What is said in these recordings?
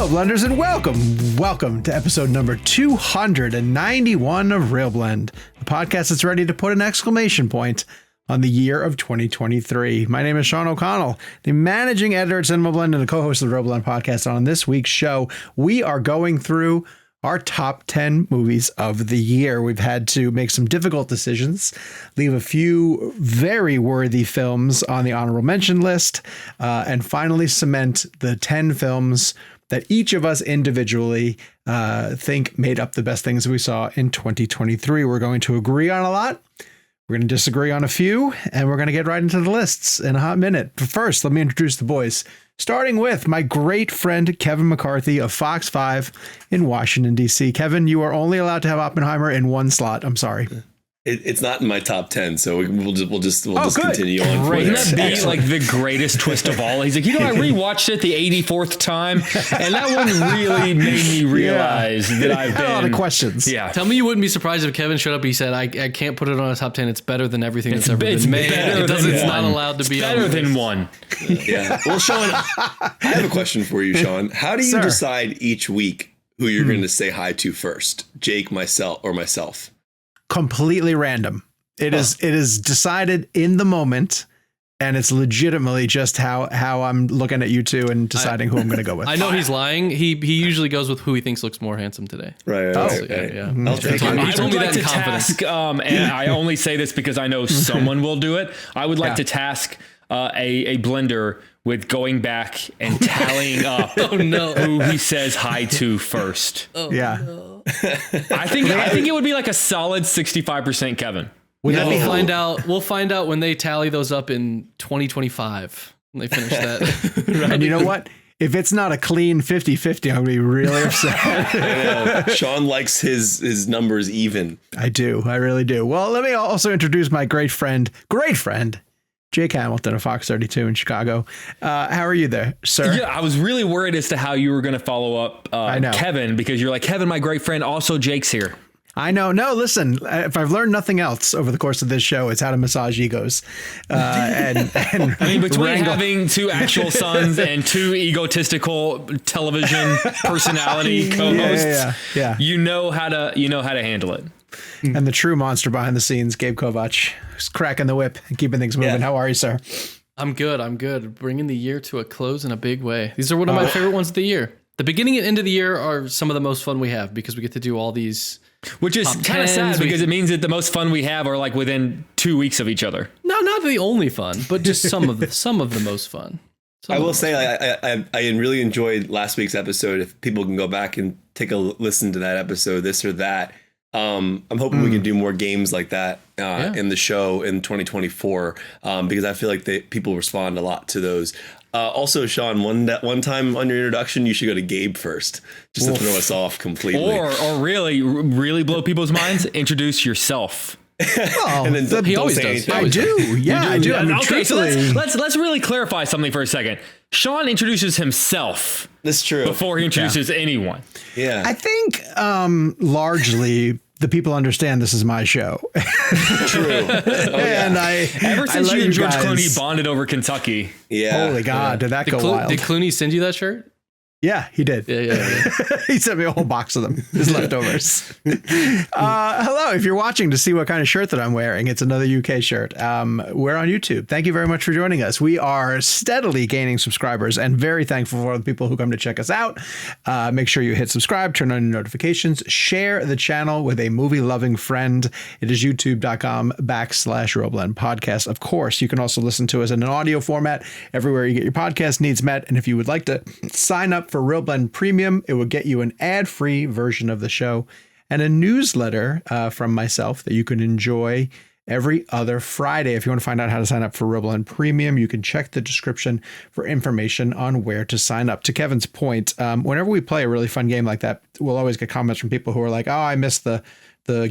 Hello, Blenders, and welcome to episode number 291 of ReelBlend, the podcast that's ready to put an exclamation point on the year of 2023. My name is Sean O'Connell, the managing editor at Cinema Blend and the co-host of the ReelBlend podcast. On this week's show, we are going through our top 10 movies of the year. We've had to make some difficult decisions, leave a few very worthy films on the honorable mention list, and finally cement the 10 films that each of us individually think made up the best things we saw in 2023. We're going to agree on a lot. We're going to disagree on a few, and we're going to get right into the lists in a hot minute. But first, let me introduce the boys, starting with my great friend, Kevin McCarthy of Fox 5 in Washington, D.C. Kevin, you are only allowed to have Oppenheimer in one slot. I'm sorry. It's not in my top 10, so we'll just continue on. Wouldn't that be like the greatest twist of all? He's like, I rewatched it the 84th time, and that one really made me realize that I've been... a lot of questions. Yeah. Tell me you wouldn't be surprised if Kevin showed up and he said, I can't put it on a top 10. It's better than everything that's ever been made. It's not allowed to be better than one. Yeah. Well, Sean, I have a question for you, Sean. How do you decide each week who you're going to say hi to first? Jake, myself, or myself? Completely random. It is decided in the moment, and it's legitimately just how I'm looking at you two and deciding who I'm going to go with. I know he's lying. He usually goes with who he thinks looks more handsome today. Right. Yeah. I'll take it. He told me that in confidence. And I only say this because I know someone will do it. I would like to task a blender with going back and tallying up who he says hi to first. No. I think it would be like a solid 65% Kevin. We'll find out when they tally those up in 2025 when they finish that. Right? And you know what? If it's not a clean 50-50, I'm going to be really upset. Sean likes his numbers even. I do. I really do. Well, let me also introduce my great friend, Jake Hamilton of Fox 32 in Chicago. How are you there, sir? Yeah, I was really worried as to how you were going to follow up Kevin, because you're like, Kevin, my great friend, also Jake's here. I know. No, listen, if I've learned nothing else over the course of this show, it's how to massage egos. And I mean, between having two actual sons and two egotistical television personality co-hosts, you know how to handle it. And the true monster behind the scenes, Gabe Kovac, who's cracking the whip and keeping things moving. How are you, sir? I'm good. Bringing the year to a close in a big way. These are one of my favorite ones of the year. The beginning and end of the year are some of the most fun we have because we get to do all these. Which is kind of sad because it means that the most fun we have are like within 2 weeks of each other. No, not the only fun, but just some of the most fun. I will say I really enjoyed last week's episode. If people can go back and take a listen to that episode, this or that. I'm hoping we can do more games like that in the show in 2024 because I feel like people respond a lot to those. Also, Sean, one time on your introduction, you should go to Gabe first, just to throw us off completely. Or really blow people's minds, introduce yourself. And then he always does. I do. Yeah, I do. I mean, okay, so let's really clarify something for a second. Sean introduces himself. That's true. Before he introduces anyone. Yeah. I think largely the people understand this is my show. True. And ever since you and George Clooney bonded over Kentucky. Yeah. Holy God, did that go wild? Did Clooney send you that shirt? Yeah, he did. Yeah. He sent me a whole box of them, his leftovers. Hello, if you're watching to see what kind of shirt that I'm wearing, it's another UK shirt. We're on YouTube. Thank you very much for joining us. We are steadily gaining subscribers and very thankful for the people who come to check us out. Make sure you hit subscribe, turn on your notifications, share the channel with a movie-loving friend. It is youtube.com/ReelBlend podcast. Of course, you can also listen to us in an audio format everywhere you get your podcast needs met. And if you would like to sign up for ReelBlend Premium, it will get you an ad-free version of the show and a newsletter from myself that you can enjoy every other Friday. If you want to find out how to sign up for ReelBlend Premium, you can check the description for information on where to sign up. To Kevin's point, whenever we play a really fun game like that, we'll always get comments from people who are like, oh, I missed the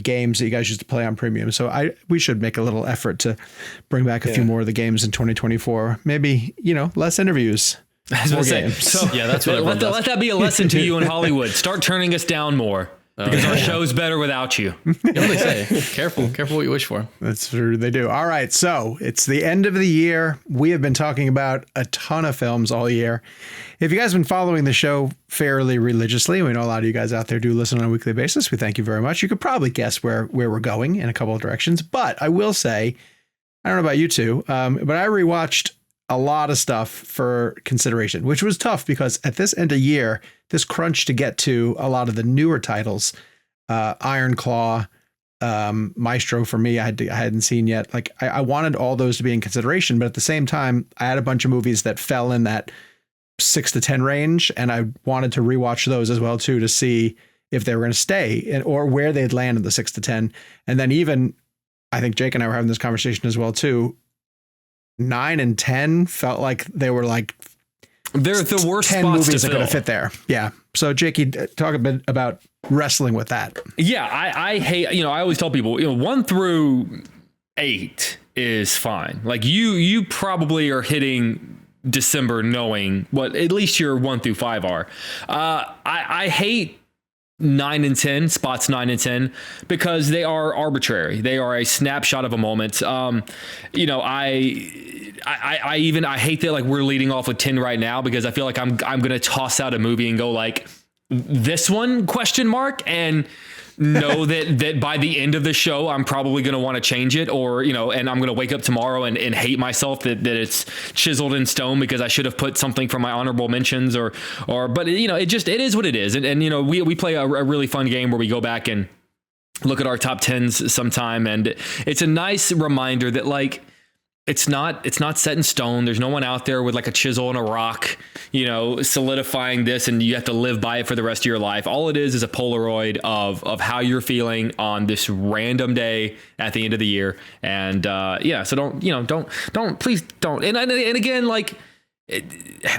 games that you guys used to play on Premium. So we should make a little effort to bring back a few more of the games in 2024. Maybe, less interviews. So, yeah, that's what let that be a lesson to you in Hollywood. Start turning us down more. Because our show's better without you. You know what they say? Careful what you wish for. That's true. They do. All right. So it's the end of the year. We have been talking about a ton of films all year. If you guys have been following the show fairly religiously, we know a lot of you guys out there do listen on a weekly basis. We thank you very much. You could probably guess where we're going in a couple of directions. But I will say, I don't know about you two, but I rewatched a lot of stuff for consideration, which was tough because at this end of year, this crunch to get to a lot of the newer titles, Iron Claw, Maestro for me, I hadn't seen yet. Like I wanted all those to be in consideration, but at the same time, I had a bunch of movies that fell in that 6 to 10 range, and I wanted to rewatch those as well too to see if they were going to stay or where they'd land in the 6 to 10. And then even, I think Jake and I were having this conversation as well too. 9 and 10 felt like they were like they're the worst 10 spots movies to that could fill. have fit there. Yeah. So Jakey, talk a bit about wrestling with that. Yeah, I hate, I always tell people, 1 through 8 is fine. Like you probably are hitting December knowing what at least your 1 through 5 are. I hate 9 and 10 spots, 9 and 10, because they are arbitrary. They are a snapshot of a moment. I hate that like we're leading off with 10 right now, because I feel like I'm going to toss out a movie and go like this one ? And know that by the end of the show, I'm probably going to want to change it, or, and I'm going to wake up tomorrow and hate myself that it's chiseled in stone because I should have put something from my honorable mentions but it is what it is. And we play a really fun game where we go back and look at our top 10s sometime. And it's a nice reminder that like, it's not set in stone. There's no one out there with like a chisel and a rock, solidifying this, and you have to live by it for the rest of your life. All it is a Polaroid of how you're feeling on this random day at the end of the year. And so please don't. And again, like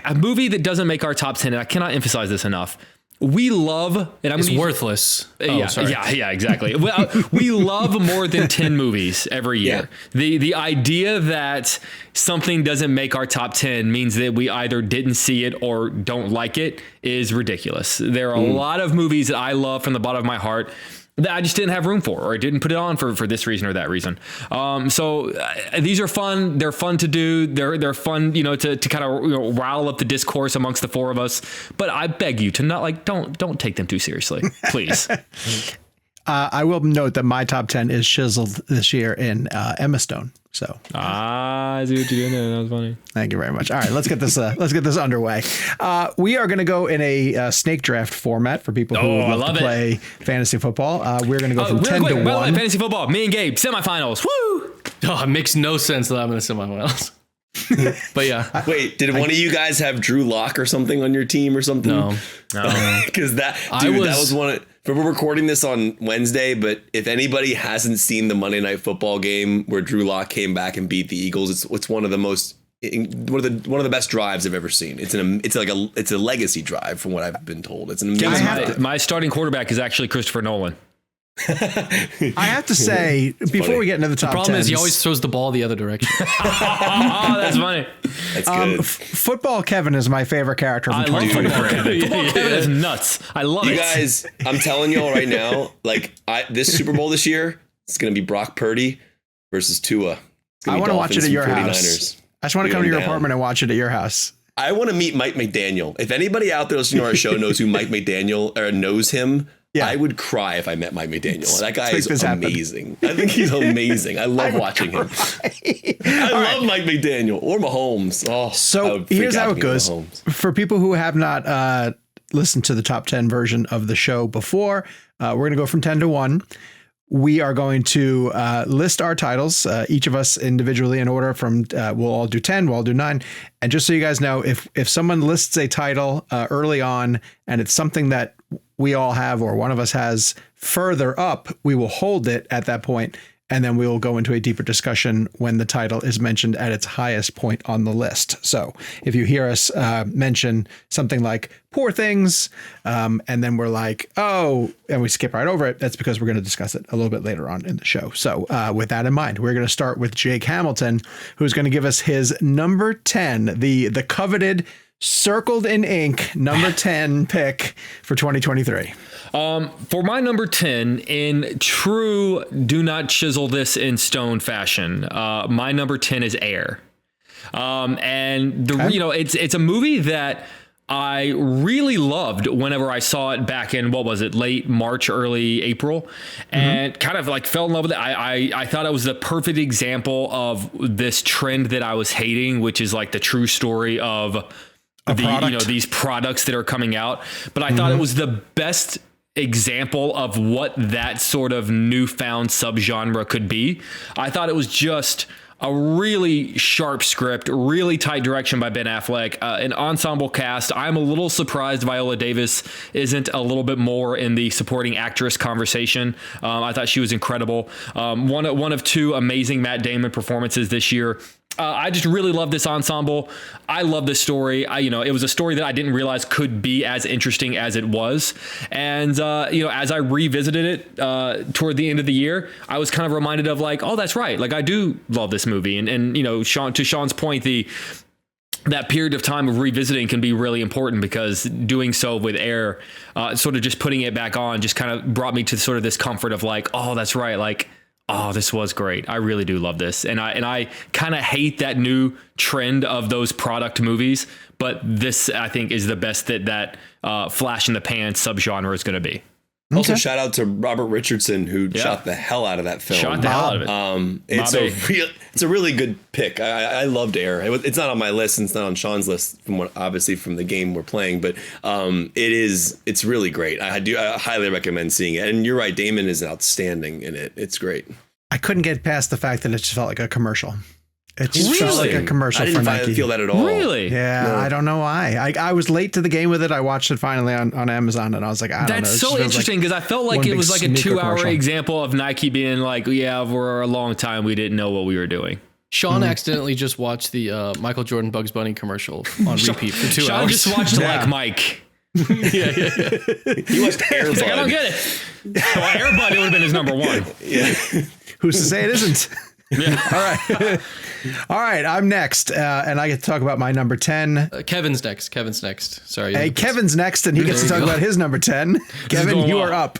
a movie that doesn't make our top 10, and I cannot emphasize this enough. We love, and I'm It's worthless. Yeah, exactly. We love more than 10 movies every year. Yeah. The idea that something doesn't make our top 10 means that we either didn't see it or don't like it is ridiculous. There are a lot of movies that I love from the bottom of my heart that I just didn't have room for, or I didn't put it on for this reason or that reason. So these are fun. They're fun to do. They're fun, to kind of rile up the discourse amongst the 4 of us. But I beg you to not don't take them too seriously, please. I will note that my top 10 is chiseled this year in Emma Stone. So I see what you did there. That was funny. Thank you very much. All right, let's get this underway. We are going to go in a snake draft format for people who love to play fantasy football. We're going to go from 10 to 1. By the way, fantasy football. Me and Gabe, semifinals. Woo! Oh, it makes no sense that I'm in the semifinals. But yeah. Wait, did one of you guys have Drew Lock or something on your team or something? No. Because that was one of, we're recording this on Wednesday, but if anybody hasn't seen the Monday Night Football game where Drew Lock came back and beat the Eagles, it's one of the best drives I've ever seen. It's a legacy drive from what I've been told. It's an amazing. My starting quarterback is actually Christopher Nolan. I have to say, before we get into the top 10, the problem is he always throws the ball the other direction. Oh, that's funny. That's good. Football Kevin is my favorite character from 2023. Football Kevin is nuts. I love it. You guys, I'm telling you all right now, like this Super Bowl this year, it's going to be Brock Purdy versus Tua. I want to watch it at your house. I just want to come to your apartment and watch it at your house. I want to meet Mike McDaniel. If anybody out there listening to our show knows who Mike McDaniel or knows him, I would cry if I met Mike McDaniel. That guy is amazing. I think he's amazing. I love watching him. I love Mike McDaniel or Mahomes. Oh, so here's how it goes. For people who have not listened to the top 10 version of the show before, we're going to go from 10 to 1. We are going to list our titles, each of us individually in order from, we'll all do 10, we'll all do 9. And just so you guys know, if someone lists a title early on and it's something that we all have or one of us has further up, we will hold it at that point, and then we will go into a deeper discussion when the title is mentioned at its highest point on the list. So if you hear us mention something like Poor Things, and then we're like, oh, and we skip right over it, that's because we're going to discuss it a little bit later on in the show. So with that in mind, we're going to start with Jake Hamilton, who's going to give us his number 10, the coveted circled in ink number 10 pick for 2023? For my number 10, in true do not chisel this in stone fashion, my number 10 is Air. It's a movie that I really loved whenever I saw it back in, what was it, late March, early April, and kind of like fell in love with it. I thought it was the perfect example of this trend that I was hating, which is like the true story of these products that are coming out. But I thought it was the best example of what that sort of newfound subgenre could be. I thought it was just a really sharp script, really tight direction by Ben Affleck, an ensemble cast. I'm a little surprised Viola Davis isn't a little bit more in the supporting actress conversation. I thought she was incredible. One of two amazing Matt Damon performances this year. I just really love this ensemble. I love this story. It was a story that I didn't realize could be as interesting as it was. And, as I revisited it toward the end of the year, I was kind of reminded of like, oh, that's right. Like I do love this movie. And Sean, to Sean's point, that period of time of revisiting can be really important because doing so with Air, sort of just putting it back on just kind of brought me to sort of this comfort of like, oh, that's right. Like, oh, this was great. I really do love this. And I kind of hate that new trend of those product movies, but this I think is the best that flash in the pan subgenre is going to be. Also, shout out to Robert Richardson, who shot the hell out of that film. Shot the hell out of it. It's a really good pick. I loved Air. It's not on my list, and it's not on Sean's list, obviously from the game we're playing. But it's really great. I highly recommend seeing it. And you're right, Damon is outstanding in it. It's great. I couldn't get past the fact that it just felt like a commercial. It just felt like a commercial for Nike. I didn't feel that at all. Really? Yeah, no. I don't know why. I was late to the game with it. I watched it finally on Amazon, and I was like, I don't know. That's so interesting because I felt like it was like a 2-hour example of Nike being like, yeah, for a long time we didn't know what we were doing. Sean accidentally just watched the Michael Jordan Bugs Bunny commercial on repeat for 2 hours. Sean just watched like Mike. He watched Airbud. Like, I don't get it. Well, Airbud, it would have been his number one. Yeah. Who's to say it isn't? Yeah. All right. I'm next, and I get to talk about my number 10. Kevin's next. Sorry. Hey, Kevin's next, and he gets to talk about his number 10. Kevin, you are up.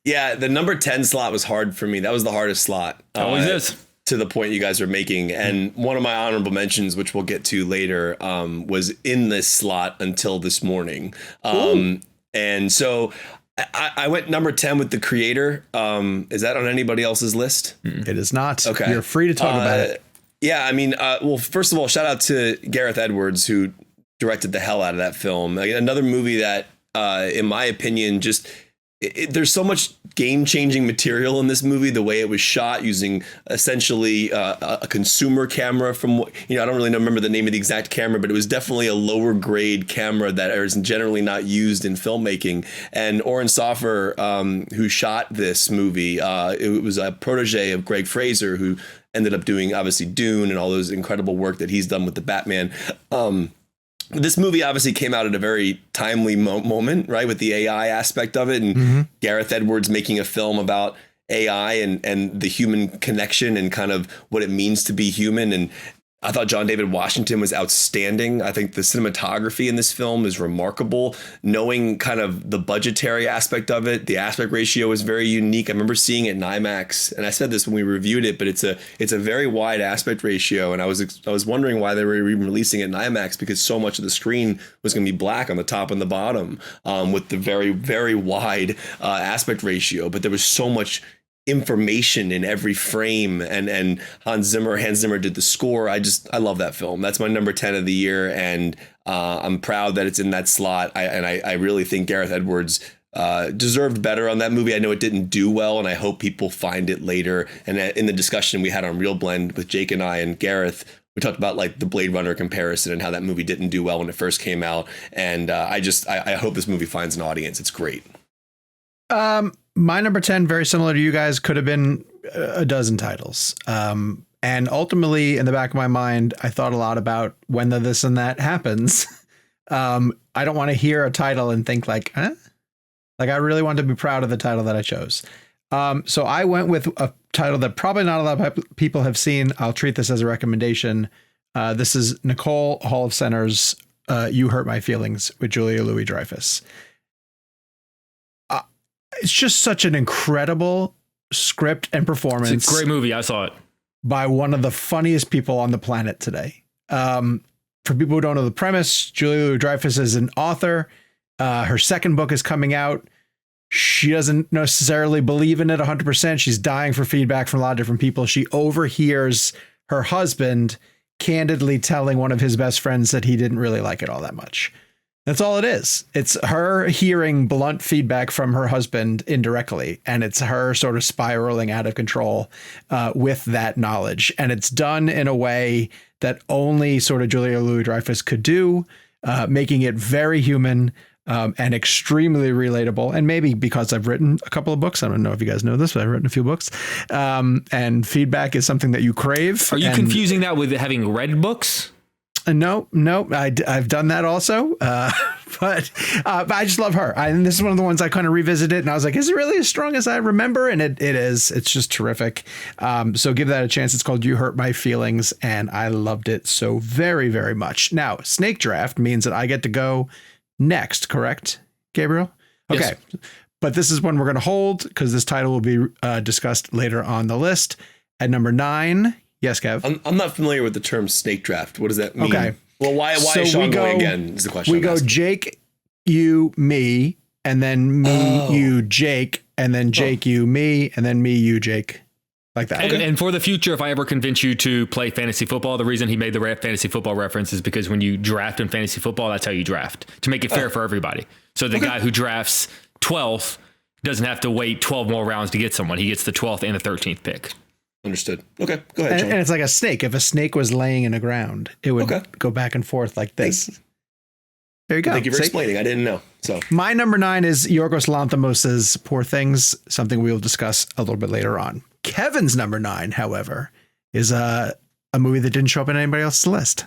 Yeah, the number 10 slot was hard for me. That was the hardest slot. Always is. To the point you guys are making. And one of my honorable mentions, which we'll get to later, was in this slot until this morning. And so I went number 10 with The Creator. Is that on anybody else's list? It is not. Okay. You're free to talk about it. Yeah, I mean, well, first of all, shout out to Gareth Edwards, who directed the hell out of that film. Another movie that, in my opinion, just... there's so much game-changing material in this movie. The way it was shot using essentially a consumer camera from, I don't really remember the name of the exact camera, but it was definitely a lower grade camera that is generally not used in filmmaking. And Oren Soffer, who shot this movie, it was a protege of Greg Fraser, who ended up doing obviously Dune and all those incredible work that he's done with the Batman. This movie obviously came out at a very timely moment, right, with the AI aspect of it, and Gareth Edwards making a film about AI and the human connection and kind of what it means to be human. And I thought John David Washington was outstanding. I think the cinematography in this film is remarkable. Knowing kind of the budgetary aspect of it, the aspect ratio is very unique. I remember seeing it in IMAX, and I said this when we reviewed it, but it's a very wide aspect ratio. And I was wondering why they were even releasing it in IMAX, because so much of the screen was going to be black on the top and the bottom, with the very, very wide aspect ratio. But there was so much information in every frame, and Hans Zimmer did the score. I love that film. That's my number 10 of the year, and I'm proud that it's in that slot. I really think Gareth Edwards deserved better on that movie. I know it didn't do well, and I hope people find it later. And in the discussion we had on ReelBlend with Jake and I and Gareth, we talked about like the Blade Runner comparison and how that movie didn't do well when it first came out. And I hope this movie finds an audience. It's great. My number 10, very similar to you guys, could have been a dozen titles. And ultimately, in the back of my mind, I thought a lot about when the this and that happens. I don't want to hear a title and think like, huh? Like, I really want to be proud of the title that I chose. So I went with a title that probably not a lot of people have seen. I'll treat this as a recommendation. This is Nicole Hall of Center's You Hurt My Feelings with Julia Louis-Dreyfus. It's just such an incredible script and performance. It's a great movie. I saw it. By one of the funniest people on the planet today. For people who don't know the premise, Julia Louis-Dreyfus is an author. Her second book is coming out. She doesn't necessarily believe in it 100%. She's dying for feedback from a lot of different people. She overhears her husband candidly telling one of his best friends that he didn't really like it all that much. That's all it is. It's her hearing blunt feedback from her husband indirectly, and it's her sort of spiraling out of control with that knowledge. And it's done in a way that only sort of Julia Louis-Dreyfus could do, making it very human and extremely relatable. And maybe because I've written a couple of books, I don't know if you guys know this, but I've written a few books, and feedback is something that you crave. Are you confusing that with having read books? No, I've done that also. But I just love her. And this is one of the ones I kind of revisited and I was like, is it really as strong as I remember? And it is. It's just terrific. So give that a chance. It's called You Hurt My Feelings. And I loved it so very, very much. Now, snake draft means that I get to go next, correct, Gabriel? Okay. Yes. But this is one we're going to hold because this title will be discussed later on the list. At number 9. Yes, Kev. I'm not familiar with the term snake draft. What does that mean? Okay. Well, why so is Sean going again is the question. We go Jake, you, me, and then me, you, Jake, and then Jake, you, me, and then me, you, Jake. Like that. And for the future, if I ever convince you to play fantasy football, the reason he made the fantasy football reference is because when you draft in fantasy football, that's how you draft, to make it fair for everybody. So the guy who drafts 12th doesn't have to wait 12 more rounds to get someone. He gets the 12th and the 13th pick. Understood. Okay, go ahead, Sean. And it's like a snake. If a snake was laying in the ground, it would go back and forth like this. Thanks. There you go. Thank you for explaining. I didn't know. So my number 9 is Yorgos Lanthimos' Poor Things, something we will discuss a little bit later on. Kevin's number 9, however, is a movie that didn't show up on anybody else's list.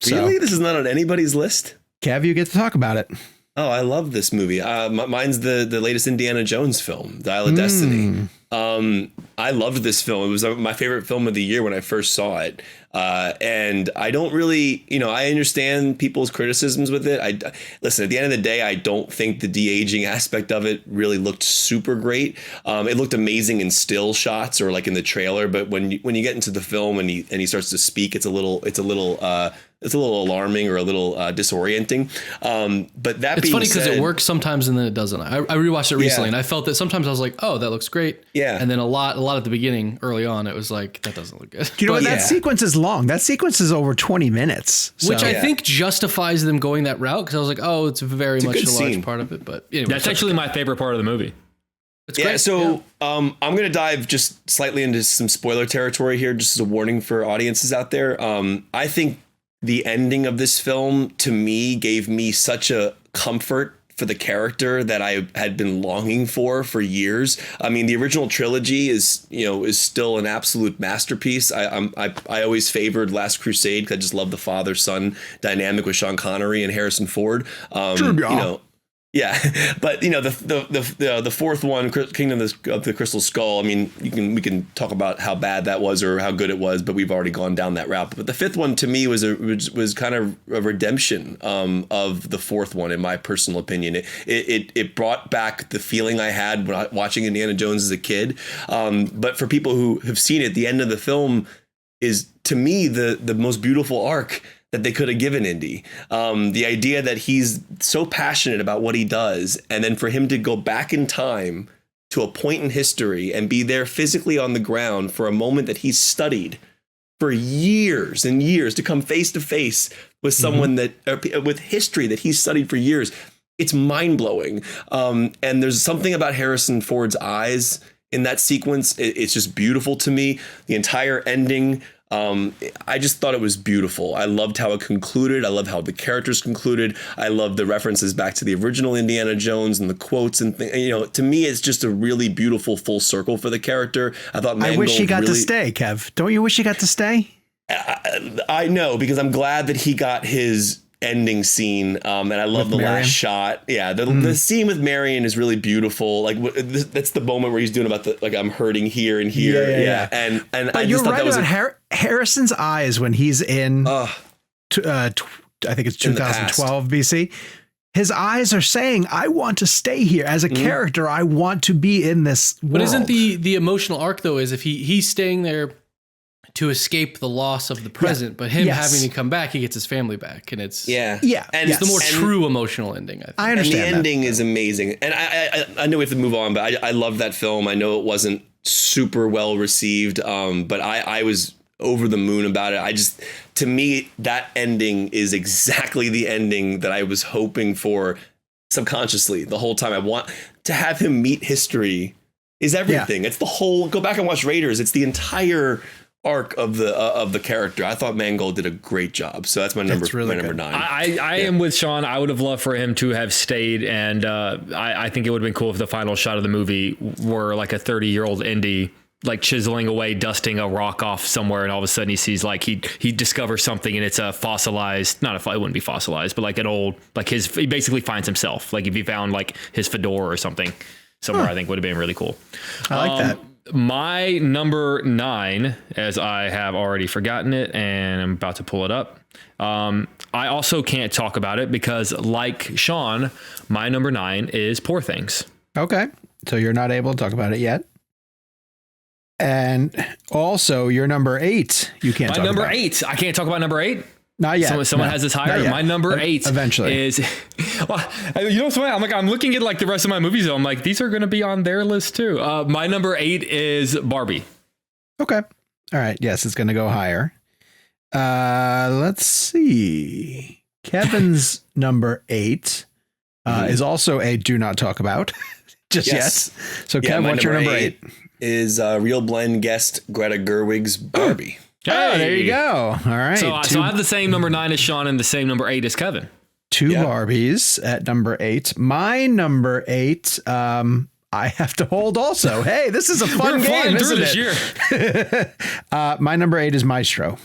Really? This is not on anybody's list? Kev, you get to talk about it. Oh, I love this movie. Mine's the latest Indiana Jones film, Dial of Destiny. I loved this film. It was my favorite film of the year when I first saw it. And I don't really, I understand people's criticisms with it. Listen, at the end of the day, I don't think the de-aging aspect of it really looked super great. It looked amazing in still shots or like in the trailer, but when you get into the film and he starts to speak, it's a little alarming or a little disorienting. But that it's being funny because said, it works sometimes and then it doesn't. I rewatched it recently and I felt that sometimes I was like, oh, that looks great. Yeah. And then a lot at the beginning, early on, it was like, that doesn't look good. Do you know what? That sequence is long. That sequence is over 20 minutes. Which I think justifies them going that route because I was like, oh, it's very much a large part of it. But anyway, that's actually my favorite part of the movie. It's great. So I'm going to dive just slightly into some spoiler territory here, just as a warning for audiences out there. I think the ending of this film, to me, gave me such a comfort for the character that I had been longing for years. I mean, the original trilogy is still an absolute masterpiece. I always favored Last Crusade because I just love the father-son dynamic with Sean Connery and Harrison Ford. Yeah, but the fourth one, Kingdom of the Crystal Skull. I mean, we can talk about how bad that was or how good it was, but we've already gone down that route. But the fifth one to me was kind of a redemption of the fourth one, in my personal opinion. It brought back the feeling I had when watching Indiana Jones as a kid. But for people who have seen it, the end of the film is, to me, the most beautiful arc that they could have given Indy. The idea that he's so passionate about what he does, and then for him to go back in time to a point in history and be there physically on the ground for a moment that he's studied for years and years, to come face to face with someone with history that he's studied for years. It's mind blowing. And there's something about Harrison Ford's eyes in that sequence. It's just beautiful to me. The entire ending, I just thought it was beautiful. I loved how it concluded. I love how the characters concluded. I love the references back to the original Indiana Jones and the quotes and things. To me, it's just a really beautiful full circle for the character. I thought Mangold, I wish he got to stay, Kev. Don't you wish he got to stay? I know, because I'm glad that he got his ending scene. And I love the Marion? last shot. Yeah. The scene with Marion is really beautiful. Like that's the moment where he's doing about like, I'm hurting here and here. Yeah. And But I you're just thought right that was about Harrison's eyes when he's in, I think it's 2012 BC. His eyes are saying, I want to stay here as a character. I want to be in this world. But isn't the emotional arc though, is if he's staying there to escape the loss of the present, but him having to come back, he gets his family back, and it's and it's the more true emotional ending. I think. I understand. And the ending is amazing. And I know we have to move on, but I love that film. I know it wasn't super well received, but I was over the moon about it. To me, that ending is exactly the ending that I was hoping for subconsciously the whole time. I want to have him meet history is everything. Yeah. It's the whole, go back and watch Raiders. It's the entire arc of the character. I thought Mangold did a great job. So that's my number, my number 9. I am with Sean. I would have loved for him to have stayed. And I think it would have been cool if the final shot of the movie were like a 30-year-old Indy, like chiseling away, dusting a rock off somewhere, and all of a sudden he sees like he discovers something, and it's a fossilized, it wouldn't be fossilized, but like an old, like he basically finds himself. Like if he found like his fedora or something somewhere, I think would have been really cool. I like that. My number 9, as I have already forgotten it, and I'm about to pull it up. I also can't talk about it because, like Sean, my number 9 is Poor Things. Okay, so you're not able to talk about it yet. And also your number 8, you can't talk about. My number 8, I can't talk about number 8. Not yet. Someone has this higher. My number 8 eventually is, well, you know what's funny? I'm looking at like the rest of my movies, though. I'm like, these are going to be on their list too. My number 8 is Barbie. Okay. All right. Yes, it's going to go higher. Let's see. Kevin's number 8 is also a do not talk about just yet. So Kev, what's your number 8? Is ReelBlend guest Greta Gerwig's Barbie. Oh, there you go. All right. So I have the same number 9 as Sean and the same number 8 as Kevin. 2 Barbies at number 8. My number 8, I have to hold also. Hey, this is a fun game, isn't it? Year. My number 8 is Maestro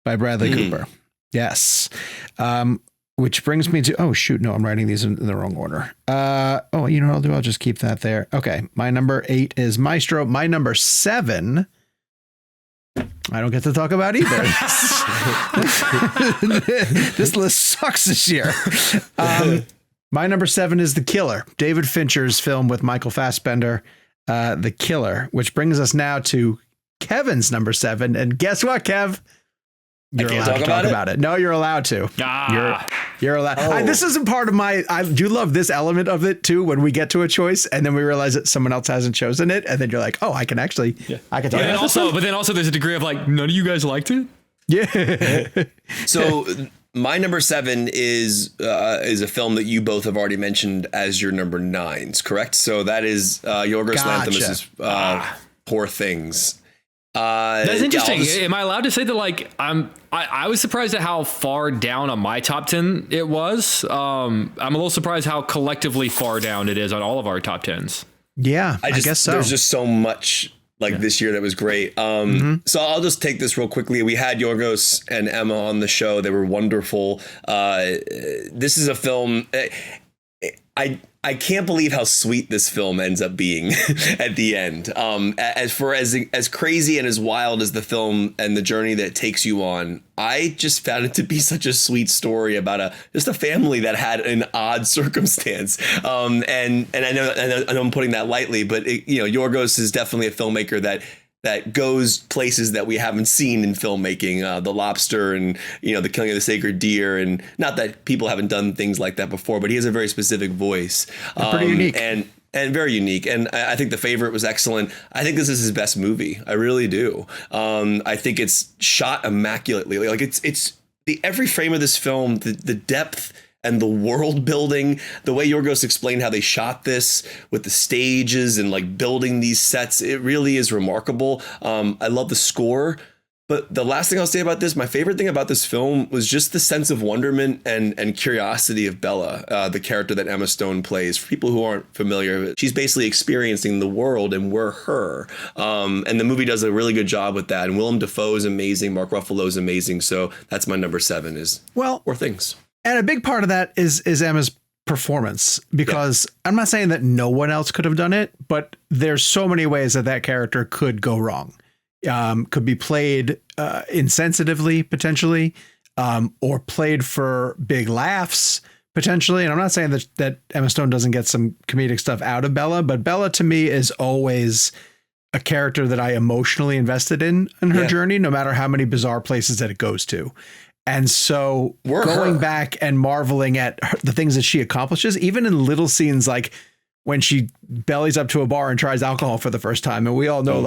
by Bradley Cooper. Yes. Which brings me to, oh, shoot. No, I'm writing these in the wrong order. You know what I'll do? I'll just keep that there. Okay. My number 8 is Maestro. My number 7, I don't get to talk about either. This list sucks this year. My number 7 is The Killer, David Fincher's film with Michael Fassbender, The Killer, which brings us now to Kevin's number 7. And guess what, Kev? You're allowed to talk about it. No, you're allowed to. You're allowed. This isn't part of my. I do love this element of it too. When we get to a choice and then we realize that someone else hasn't chosen it, and then you're like, oh, I can actually. Yeah. I can talk about it. But then also there's a degree of like, none of you guys liked it. Yeah. So my number 7 is a film that you both have already mentioned as your number 9s, correct? So that is Yorgos Lanthimos' Poor Things. That's interesting. Am I allowed to say that? Like, I was surprised at how far down on my top 10 it was. I'm a little surprised how collectively far down it is on all of our top 10s. Yeah, I guess so. There's just so much this year that was great. So I'll just take this real quickly. We had Yorgos and Emma on the show. They were wonderful. This is a film. I can't believe how sweet this film ends up being at the end. As crazy and as wild as the film and the journey that it takes you on, I just found it to be such a sweet story about just a family that had an odd circumstance. And I know I'm putting that lightly, but Yorgos is definitely a filmmaker that goes places that we haven't seen in filmmaking, The Lobster and, The Killing of the Sacred Deer. And not that people haven't done things like that before, but he has a very specific voice. Pretty unique. And very unique. And I think The Favorite was excellent. I think this is his best movie. I really do. I think it's shot immaculately. Like it's every frame of this film, the depth and the world building, the way Yorgos explained how they shot this with the stages and like building these sets, it really is remarkable. I love the score. But the last thing I'll say about this, my favorite thing about this film was just the sense of wonderment and curiosity of Bella, the character that Emma Stone plays. For people who aren't familiar, she's basically experiencing the world and we're her. And the movie does a really good job with that. And Willem Dafoe is amazing. Mark Ruffalo is amazing. So that's my number 7 is Poor Things. And a big part of that is Emma's performance, because I'm not saying that no one else could have done it, but there's so many ways that character could go wrong. Could be played insensitively, potentially, or played for big laughs, potentially. And I'm not saying that Emma Stone doesn't get some comedic stuff out of Bella, but Bella to me is always a character that I emotionally invested in her journey, no matter how many bizarre places that it goes to. And so going back and marveling at the things that she accomplishes, even in little scenes like when she bellies up to a bar and tries alcohol for the first time. And we all know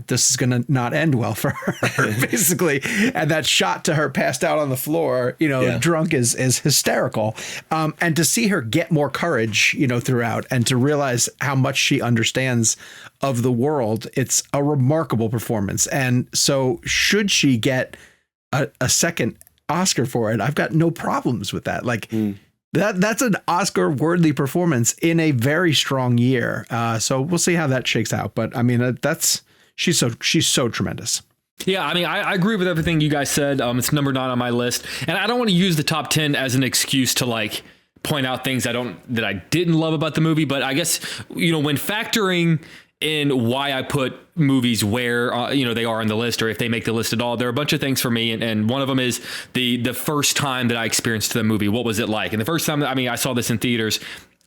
this is going to not end well for her, basically. And that shot to her passed out on the floor, drunk is hysterical. And to see her get more courage, throughout, and to realize how much she understands of the world, it's a remarkable performance. And so should she get a second Oscar for it, I've got no problems with that. That's an Oscar-worthy performance in a very strong year. So we'll see how that shakes out. But I mean, she's so tremendous. Yeah, I mean, I agree with everything you guys said. It's number 9 on my list, and I don't want to use the top 10 as an excuse to point out things that I didn't love about the movie. But I guess when factoring in why I put movies where they are on the list, or if they make the list at all, there are a bunch of things for me, and one of them is the first time that I experienced the movie. What was it like? And the first time, I saw this in theaters,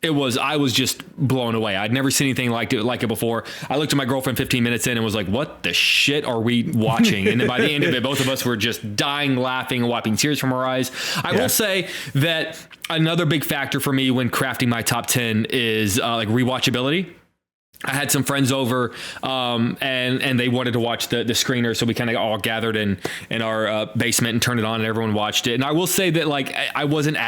I was just blown away. I'd never seen anything like it before. I looked at my girlfriend 15 minutes in and was like, what the shit are we watching? And then by the end of it, both of us were just dying laughing and wiping tears from our eyes. I will say that another big factor for me when crafting my top 10 is rewatchability. I had some friends over, and they wanted to watch the screener, so we kind of all gathered in our basement and turned it on, and everyone watched it. And I will say that I wasn't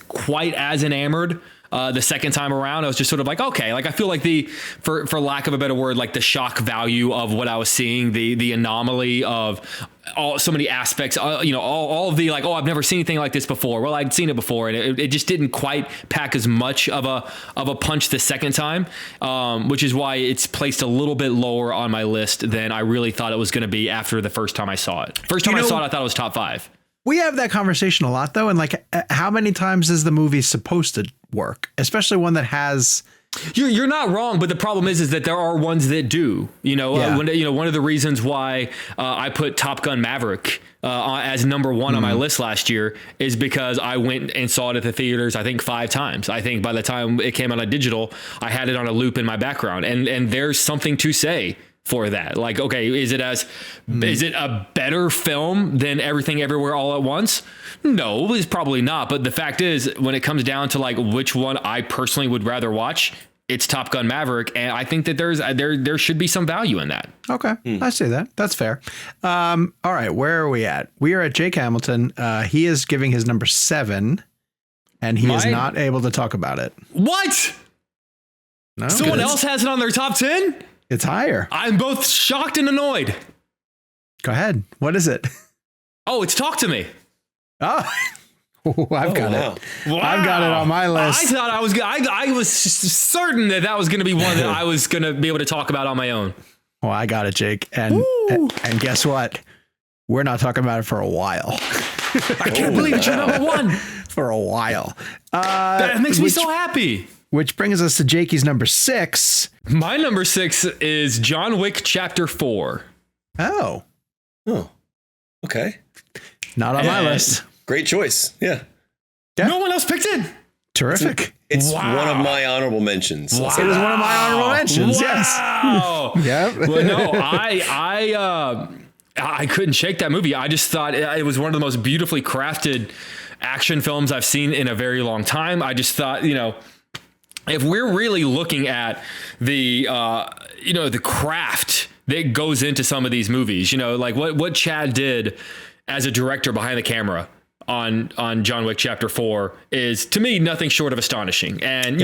quite as enamored the second time around. I was just sort of okay, I feel like for lack of a better word, the shock value of what I was seeing, the anomaly of so many aspects, all of the I've never seen anything like this before. Well, I'd seen it before, and it just didn't quite pack as much of a punch the second time, which is why it's placed a little bit lower on my list than I really thought it was going to be after the first time I saw it. First time I saw it, I thought it was top 5. We have that conversation a lot, though. And how many times is the movie supposed to work, especially one that has... You're not wrong, but the problem is that there are ones that do. One of the reasons why I put Top Gun Maverick as number 1 on my list last year is because I went and saw it at the theaters, I think 5 times. I think by the time it came out on digital, I had it on a loop in my background, and there's something to say for that. Is it a better film than Everything Everywhere All at Once? No, it's probably not. But the fact is, when it comes down to which one I personally would rather watch, it's Top Gun Maverick. And I think that there should be some value in that. Okay. I see that. That's fair. All right. Where are we at? We are at Jake Hamilton. He is giving his number 7, and he is not able to talk about it. What? No. Someone else has it on their top 10? It's higher. I'm both shocked and annoyed. Go ahead. What is it? Oh, it's Talk to Me. Oh, I've got it. Wow. I've got it on my list. I thought I was certain that was going to be one that I was going to be able to talk about on my own. Well, I got it, Jake. And guess what? We're not talking about it for a while. I can't believe it's your number 1. For a while. That makes me so happy. Which brings us to Jakey's number 6. My number 6 is John Wick Chapter 4. Oh. Okay. Not on my list. Great choice. Yeah. No one else picked it. Terrific. It's one of my honorable mentions. Wow. It is one of my honorable mentions. Wow. Yes. Yeah. Well, no, I couldn't shake that movie. I just thought it was one of the most beautifully crafted action films I've seen in a very long time. I just thought, if we're really looking at the craft that goes into some of these movies, what Chad did as a director behind the camera on John Wick Chapter 4 is, to me, nothing short of astonishing. And,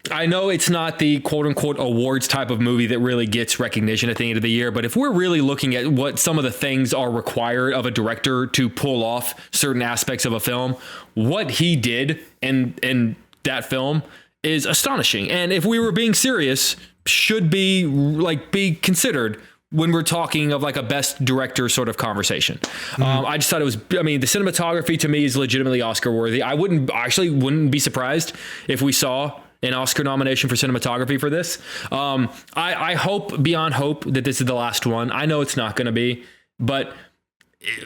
I know it's not the quote unquote awards type of movie that really gets recognition at the end of the year, but if we're really looking at what some of the things are required of a director to pull off certain aspects of a film, what he did in that film is astonishing. And if we were being serious, should be considered when we're talking of like a best director sort of conversation. I just thought it was, I mean, the cinematography to me is legitimately Oscar worthy. I wouldn't be surprised if we saw an Oscar nomination for cinematography for this. I hope beyond hope that this is the last one. I know it's not going to be, but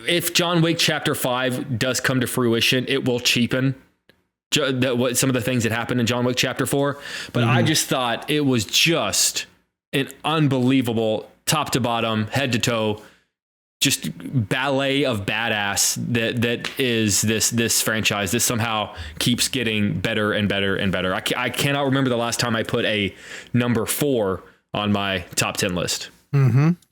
if John Wick Chapter 5 does come to fruition, it will cheapen some of the things that happened in John Wick Chapter 4. But I just thought it was just an unbelievable top to bottom, head to toe, just ballet of badass that is this franchise that somehow keeps getting better and better and better. I cannot remember the last time I put a number 4 on my top 10 list.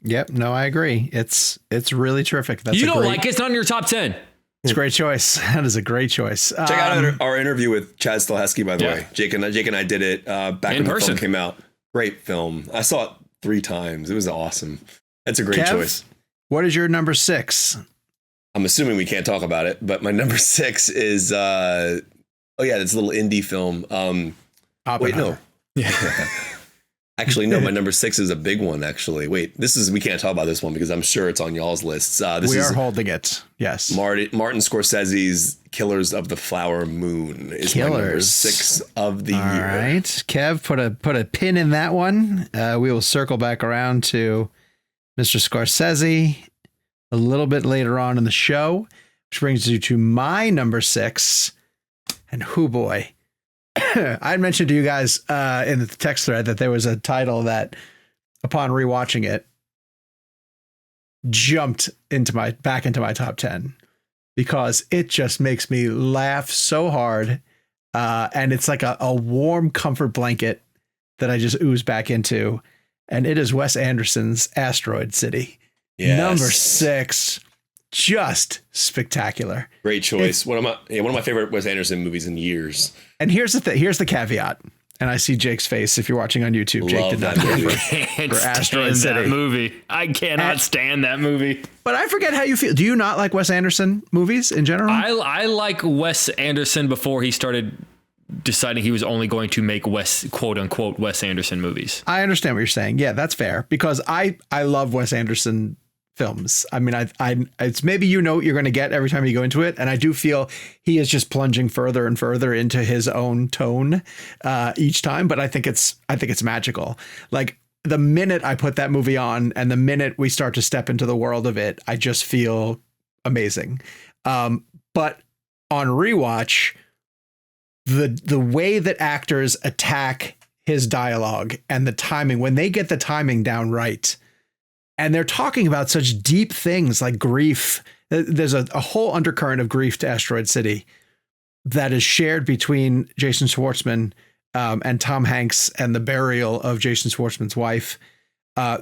Yep. No, I agree. It's really terrific. That's it's not in your top 10. It's a great choice. That is a great choice. Check out our interview with Chad Stahelski, by the way. Jake and I did it back when the film came out. Great film. I saw it 3 times. It was awesome. That's a great choice. What is your number 6? I'm assuming we can't talk about it, but my number 6 is it's a little indie film. Wait, no. Actually, no, my number 6 is a big one, actually. Wait, we can't talk about this one because I'm sure it's on y'all's lists. We are holding it. Yes. Martin Scorsese's Killers of the Flower Moon is my number 6 of the year. All right. Kev, put a pin in that one. We will circle back around to Mr. Scorsese a little bit later on in the show, which brings you to my number 6. And whoo boy. I had mentioned to you guys in the text thread that there was a title that, upon rewatching it, jumped back into my top 10 because it just makes me laugh so hard, and it's like a warm comfort blanket that I just ooze back into, and it is Wes Anderson's Asteroid City. Yes. Number 6. Just spectacular. Great choice. One of my favorite Wes Anderson movies in years. And here's the caveat. And I see Jake's face if you're watching on YouTube. Jake did not go for Asteroid City. That movie. I cannot stand that movie. But I forget how you feel. Do you not like Wes Anderson movies in general? I like Wes Anderson before he started deciding he was only going to make quote unquote Wes Anderson movies. I understand what you're saying. Yeah, that's fair because I love Wes Anderson films. I mean, it's maybe you know what you're going to get every time you go into it, and I do feel he is just plunging further and further into his own tone each time. But I think it's magical. Like the minute I put that movie on, and the minute we start to step into the world of it, I just feel amazing. But on rewatch, the way that actors attack his dialogue and the timing, when they get the timing down right. And they're talking about such deep things like grief. There's a whole undercurrent of grief to Asteroid City that is shared between Jason Schwartzman and Tom Hanks and the burial of Jason Schwartzman's wife.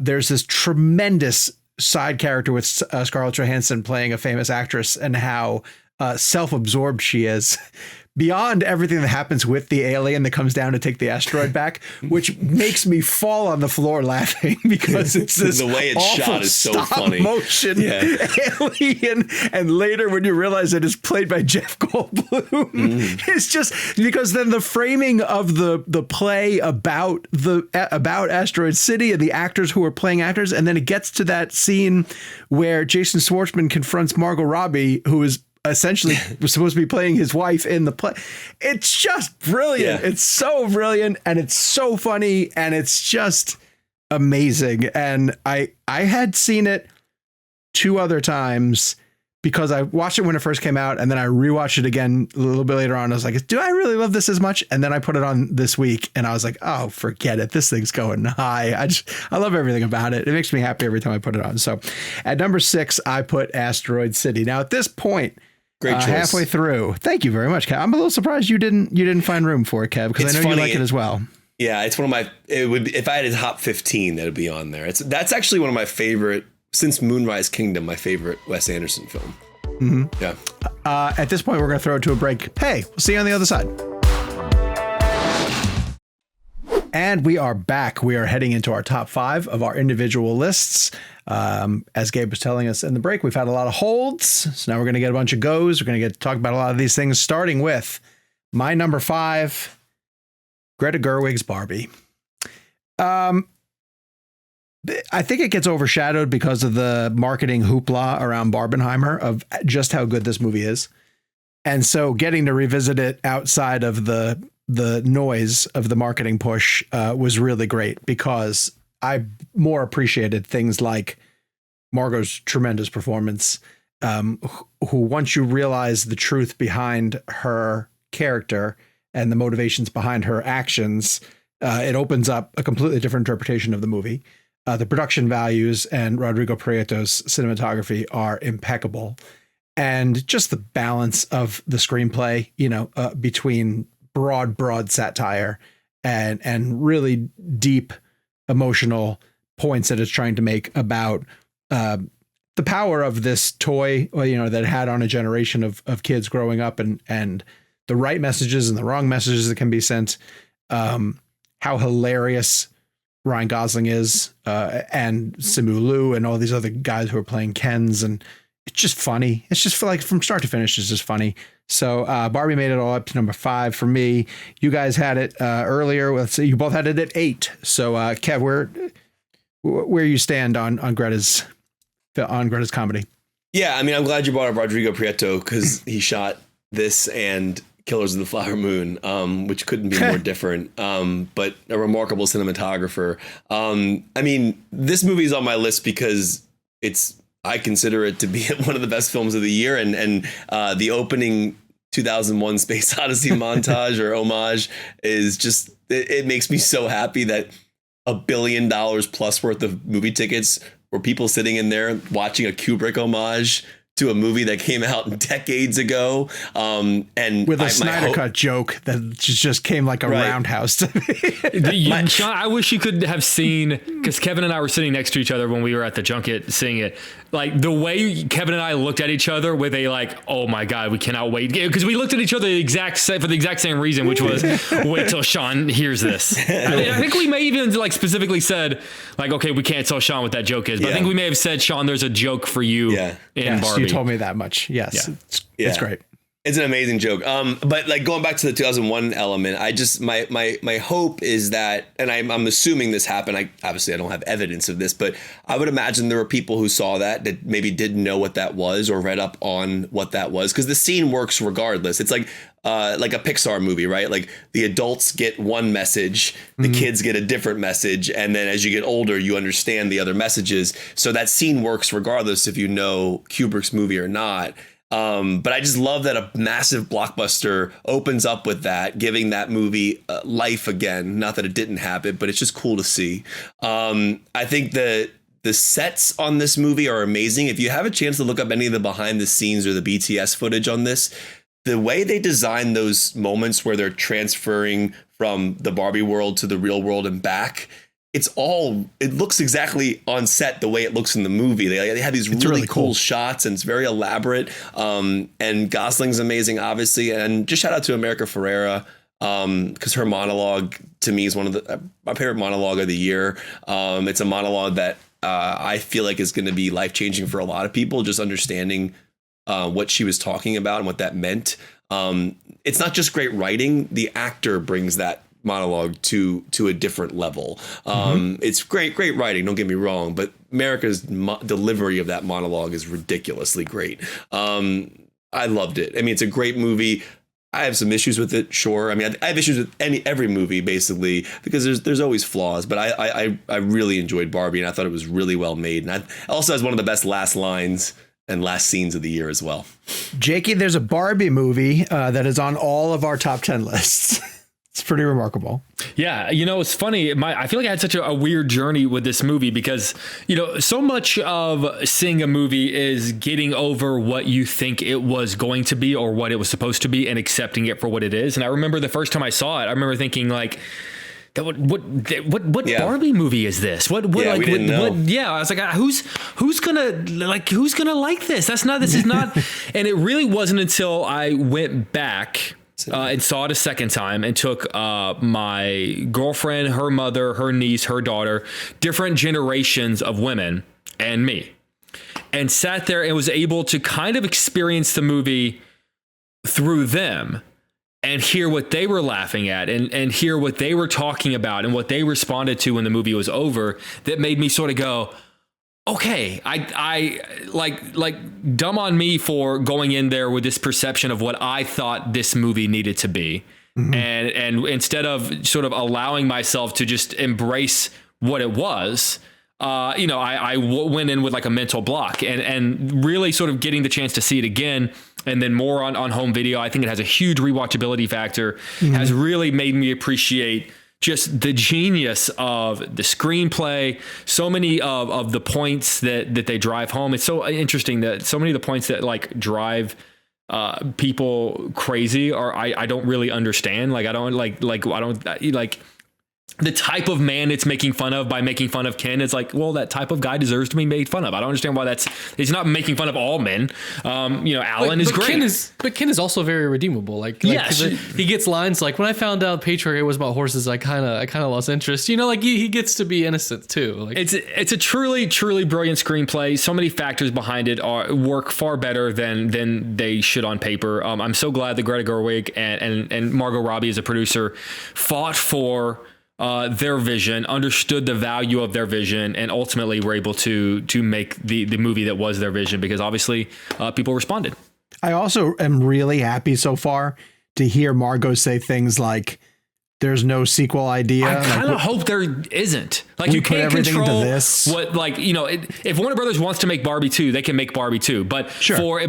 There's this tremendous side character with Scarlett Johansson playing a famous actress and how self-absorbed she is. Beyond everything that happens with the alien that comes down to take the asteroid back, which makes me fall on the floor laughing because it's this the way it's shot is so funny. Motion alien, and later when you realize it is played by Jeff Goldblum, it's just because then the framing of the play about Asteroid City and the actors who are playing actors, and then it gets to that scene where Jason Schwartzman confronts Margot Robbie, who is essentially was supposed to be playing his wife in the play. It's just brilliant. It's so brilliant, and it's so funny, and it's just amazing. And I had seen it 2 other times because I watched it when it first came out, and then I rewatched it again a little bit later on. I was like, do I really love this as much? And then I put it on this week, and I was like, oh, forget it. This thing's going high. I love everything about it. It makes me happy every time I put it on. So at number 6, I put Asteroid City. Now at this point, great choice. Halfway through. Thank you very much, Kev. I'm a little surprised you didn't find room for it, Kev, because I know you like it as well. Yeah, it's one of my. It would if I had a top 15, that would be on there. That's actually one of my favorite since Moonrise Kingdom. My favorite Wes Anderson film. Yeah. At this point, we're going to throw it to a break. Hey, we'll see you on the other side. And we are back. We are heading into our top 5 of our individual lists. As Gabe was telling us in the break, we've had a lot of holds. So now we're going to get a bunch of goes. We're going to get to talk about a lot of these things, starting with my number 5, Greta Gerwig's Barbie. I think it gets overshadowed because of the marketing hoopla around Barbenheimer of just how good this movie is. And so getting to revisit it outside of the noise of the marketing push was really great, because I more appreciated things like Margot's tremendous performance, who once you realize the truth behind her character and the motivations behind her actions, it opens up a completely different interpretation of the movie. The production values and Rodrigo Prieto's cinematography are impeccable. And just the balance of the screenplay, between broad satire and really deep emotional points that it's trying to make about the power of this toy, that it had on a generation of kids growing up, and the right messages and the wrong messages that can be sent. How hilarious Ryan Gosling is, and Simu Liu and all these other guys who are playing Kens, and it's just funny. It's just like from start to finish, it's just funny. So Barbie made it all up to number 5 for me. You guys had it earlier. Let's see, you both had it at 8. So Kev, where you stand on Greta's comedy? Yeah, I mean, I'm glad you brought up Rodrigo Prieto, because he shot this and Killers of the Flower Moon, which couldn't be more different, but a remarkable cinematographer. I mean, this movie is on my list because I consider it to be one of the best films of the year, and the opening 2001 Space Odyssey montage or homage is just, it makes me so happy that $1 billion plus worth of movie tickets were people sitting in there watching a Kubrick homage to a movie that came out decades ago, and with a Snyder Cut joke that just came like a roundhouse to me. Sean, I wish you could have seen, because Kevin and I were sitting next to each other when we were at the junket seeing it. Like the way Kevin and I looked at each other with a oh my God, we cannot wait, because we looked at each other for the exact same reason, which was wait till Sean hears this. I think we may even specifically said okay, we can't tell Sean what that joke is, but I think we may have said, Sean, there's a joke for you in Barbie. You told me that much. Yes, it's great. It's an amazing joke. But going back to the 2001 element, I just my hope is that, and I'm assuming this happened. Obviously I don't have evidence of this, but I would imagine there were people who saw that maybe didn't know what that was or read up on what that was, because the scene works regardless. It's like a Pixar movie, right? Like the adults get one message, the kids get a different message, and then as you get older, you understand the other messages. So that scene works regardless if you know Kubrick's movie or not. But I just love that a massive blockbuster opens up with that, giving that movie life again. Not that it didn't happen, but it's just cool to see. I think the sets on this movie are amazing. If you have a chance to look up any of the behind the scenes or the BTS footage on this, the way they design those moments where they're transferring from the Barbie world to the real world and back, it looks exactly on set the way it looks in the movie. They have these really cool shots, and it's very elaborate. And Gosling's amazing, obviously. And just shout out to America Ferrera, because her monologue to me is one of my favorite monologue of the year. It's a monologue that I feel like is going to be life-changing for a lot of people, just understanding what she was talking about and what that meant. It's not just great writing. The actor brings that monologue to a different level. It's great writing, don't get me wrong, but America's delivery of that monologue is ridiculously great. I loved it. I mean, it's a great movie. I have some issues with it, sure. I mean, I have issues with every movie basically, because there's always flaws, but I really enjoyed Barbie, and I thought it was really well made, and it also has one of the best last lines and last scenes of the year as well. Jakey, there's a Barbie movie that is on all of our top 10 lists. It's pretty remarkable. Yeah. It's funny. I feel like I had such a weird journey with this movie, because, so much of seeing a movie is getting over what you think it was going to be or what it was supposed to be and accepting it for what it is. And I remember the first time I saw it, I remember thinking what Barbie movie is this? What I was like, who's gonna like this? This is not. And it really wasn't until I went back and saw it a second time and took my girlfriend, her mother, her niece, her daughter, different generations of women, and me, and sat there and was able to kind of experience the movie through them. and hear what they were laughing at and hear what they were talking about and what they responded to when the movie was over, that made me sort of go, okay, I like dumb on me for going in there with this perception of what I thought this movie needed to be. Mm-hmm. And instead of sort of allowing myself to just embrace what it was, I went in with like a mental block and really sort of getting the chance to see it again. And then more on home video. I think it has a huge rewatchability factor, has really made me appreciate just the genius of the screenplay. So many of the points that they drive home. It's so interesting that so many of the points that like drive people crazy are I don't really understand. Like I don't like the type of man it's making fun of by making fun of Ken. It's like, well, that type of guy deserves to be made fun of. I don't understand why it's not making fun of all men. Alan is great. But Ken is also very redeemable. Like yes. He gets lines like, when I found out patriarchy was about horses, I kind of lost interest. Like he gets to be innocent too. Like it's a truly, truly brilliant screenplay. So many factors behind it work far better than they should on paper. I'm so glad that Greta Gerwig and Margot Robbie as a producer fought for their vision, understood the value of their vision, and ultimately were able to make the movie that was their vision, because obviously people responded. I also am really happy so far to hear Margot say things like, there's no sequel idea. I kind of hope there isn't. Like, you can't control what, like, if Warner Brothers wants to make Barbie 2, they can make Barbie 2. But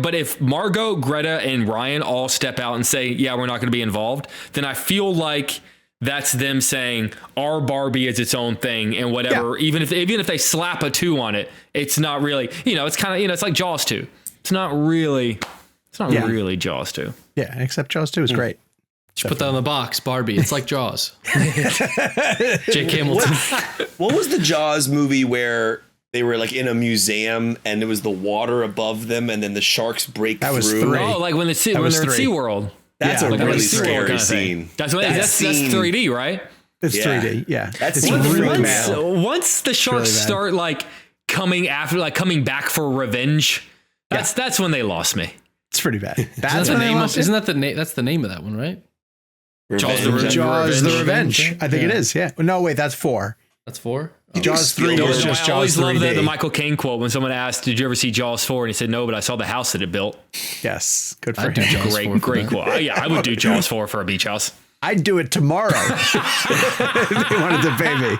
but if Margot, Greta, and Ryan all step out and say, yeah, we're not going to be involved, then I feel like that's them saying our Barbie is its own thing, and whatever. Yeah. Even if they slap a 2 on it, it's not really. It's kind of it's like Jaws 2. It's not really Jaws 2. Yeah, except Jaws 2 is great. Just put that on the box, Barbie. It's like Jaws. Jake Hamilton. What was the Jaws movie where they were like in a museum and it was the water above them and then the sharks break through? That was 3. Oh, like when they're at SeaWorld. That's a really scary scene. That's 3D, right? It's 3D. Yeah. That's really bad. Once the sharks start like coming back for revenge, that's when they lost me. It's pretty bad. That's the name. Isn't that the name? That's the name of that one, right? Jaws the Revenge. I think it is. Yeah. No, wait, that's 4. That's 4. Jaws 3 was just Jaws 3D. I always love the Michael Caine quote when someone asked, "Did you ever see Jaws 4?" And he said, "No, but I saw the house that it built." Yes, good for him. Great quote. Yeah, I would do Jaws 4 for a beach house. I'd do it tomorrow if they wanted to pay me.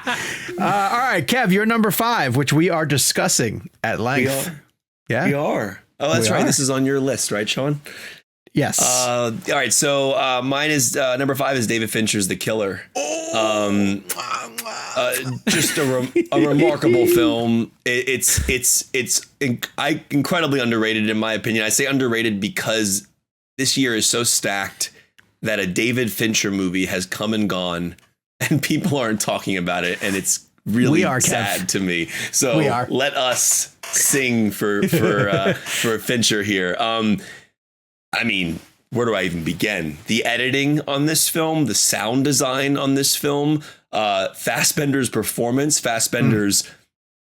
All right, Kev, you're number 5, which we are discussing at length. We are. Oh, that's right. This is on your list, right, Sean? Yes. All right. So mine is number 5 is David Fincher's The Killer. Just a remarkable film. It's incredibly underrated in my opinion. I say underrated because this year is so stacked that a David Fincher movie has come and gone, and people aren't talking about it, and it's really sad to me. So let us sing for Fincher here. I mean, where do I even begin? The editing on this film, the sound design on this film, Fassbender's performance, Fassbender's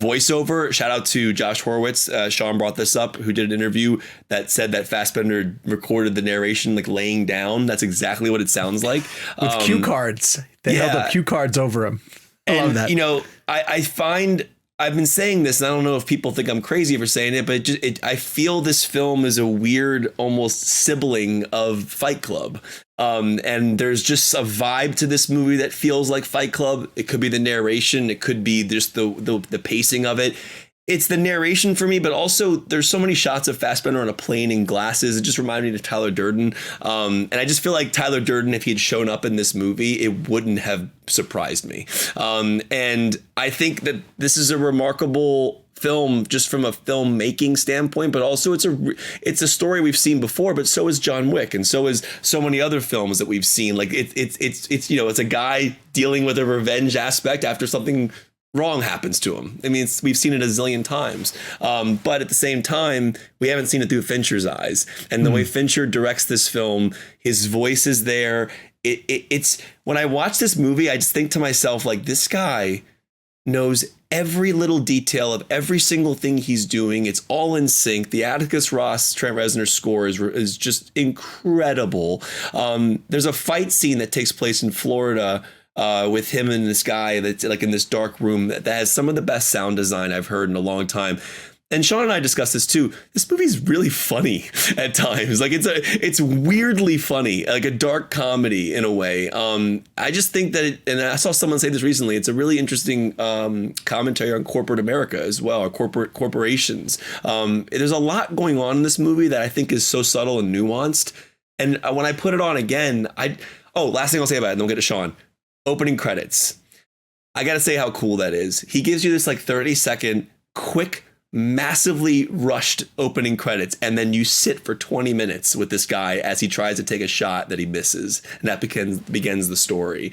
voiceover. Shout out to Josh Horowitz. Sean brought this up, who did an interview that said that Fassbender recorded the narration like laying down. That's exactly what it sounds like. With cue cards. They held up cue cards over him. I love that. I find I've been saying this, and I don't know if people think I'm crazy for saying it, but I feel this film is a weird, almost sibling of Fight Club. And there's just a vibe to this movie that feels like Fight Club. It could be the narration. It could be just the pacing of it. It's the narration for me, but also there's so many shots of Fassbender on a plane in glasses. It just reminded me of Tyler Durden. And I just feel like Tyler Durden, if he had shown up in this movie, it wouldn't have surprised me. And I think that this is a remarkable film just from a filmmaking standpoint, but also it's a story we've seen before, but so is John Wick, and so is so many other films that we've seen. Like it's a guy dealing with a revenge aspect after something wrong happens to him. I mean, we've seen it a zillion times, but at the same time, we haven't seen it through Fincher's eyes. And the way Fincher directs this film, his voice is there. It's when I watch this movie, I just think to myself, like, this guy knows every little detail of every single thing he's doing. It's all in sync. The Atticus Ross, Trent Reznor score is just incredible. There's a fight scene that takes place in Florida with him and this guy that's like in this dark room that has some of the best sound design I've heard in a long time. And Sean and I discussed this too. This movie's really funny at times. Like it's weirdly funny, like a dark comedy in a way. I just think that and I saw someone say this recently, it's a really interesting commentary on corporate America as well, or corporations. There's a lot going on in this movie that I think is so subtle and nuanced. And when I put it on again, last thing I'll say about it, and then we'll get to Sean. Opening credits. I got to say how cool that is. He gives you this like 30-second quick, massively rushed opening credits, and then you sit for 20 minutes with this guy as he tries to take a shot that he misses, and that begins the story.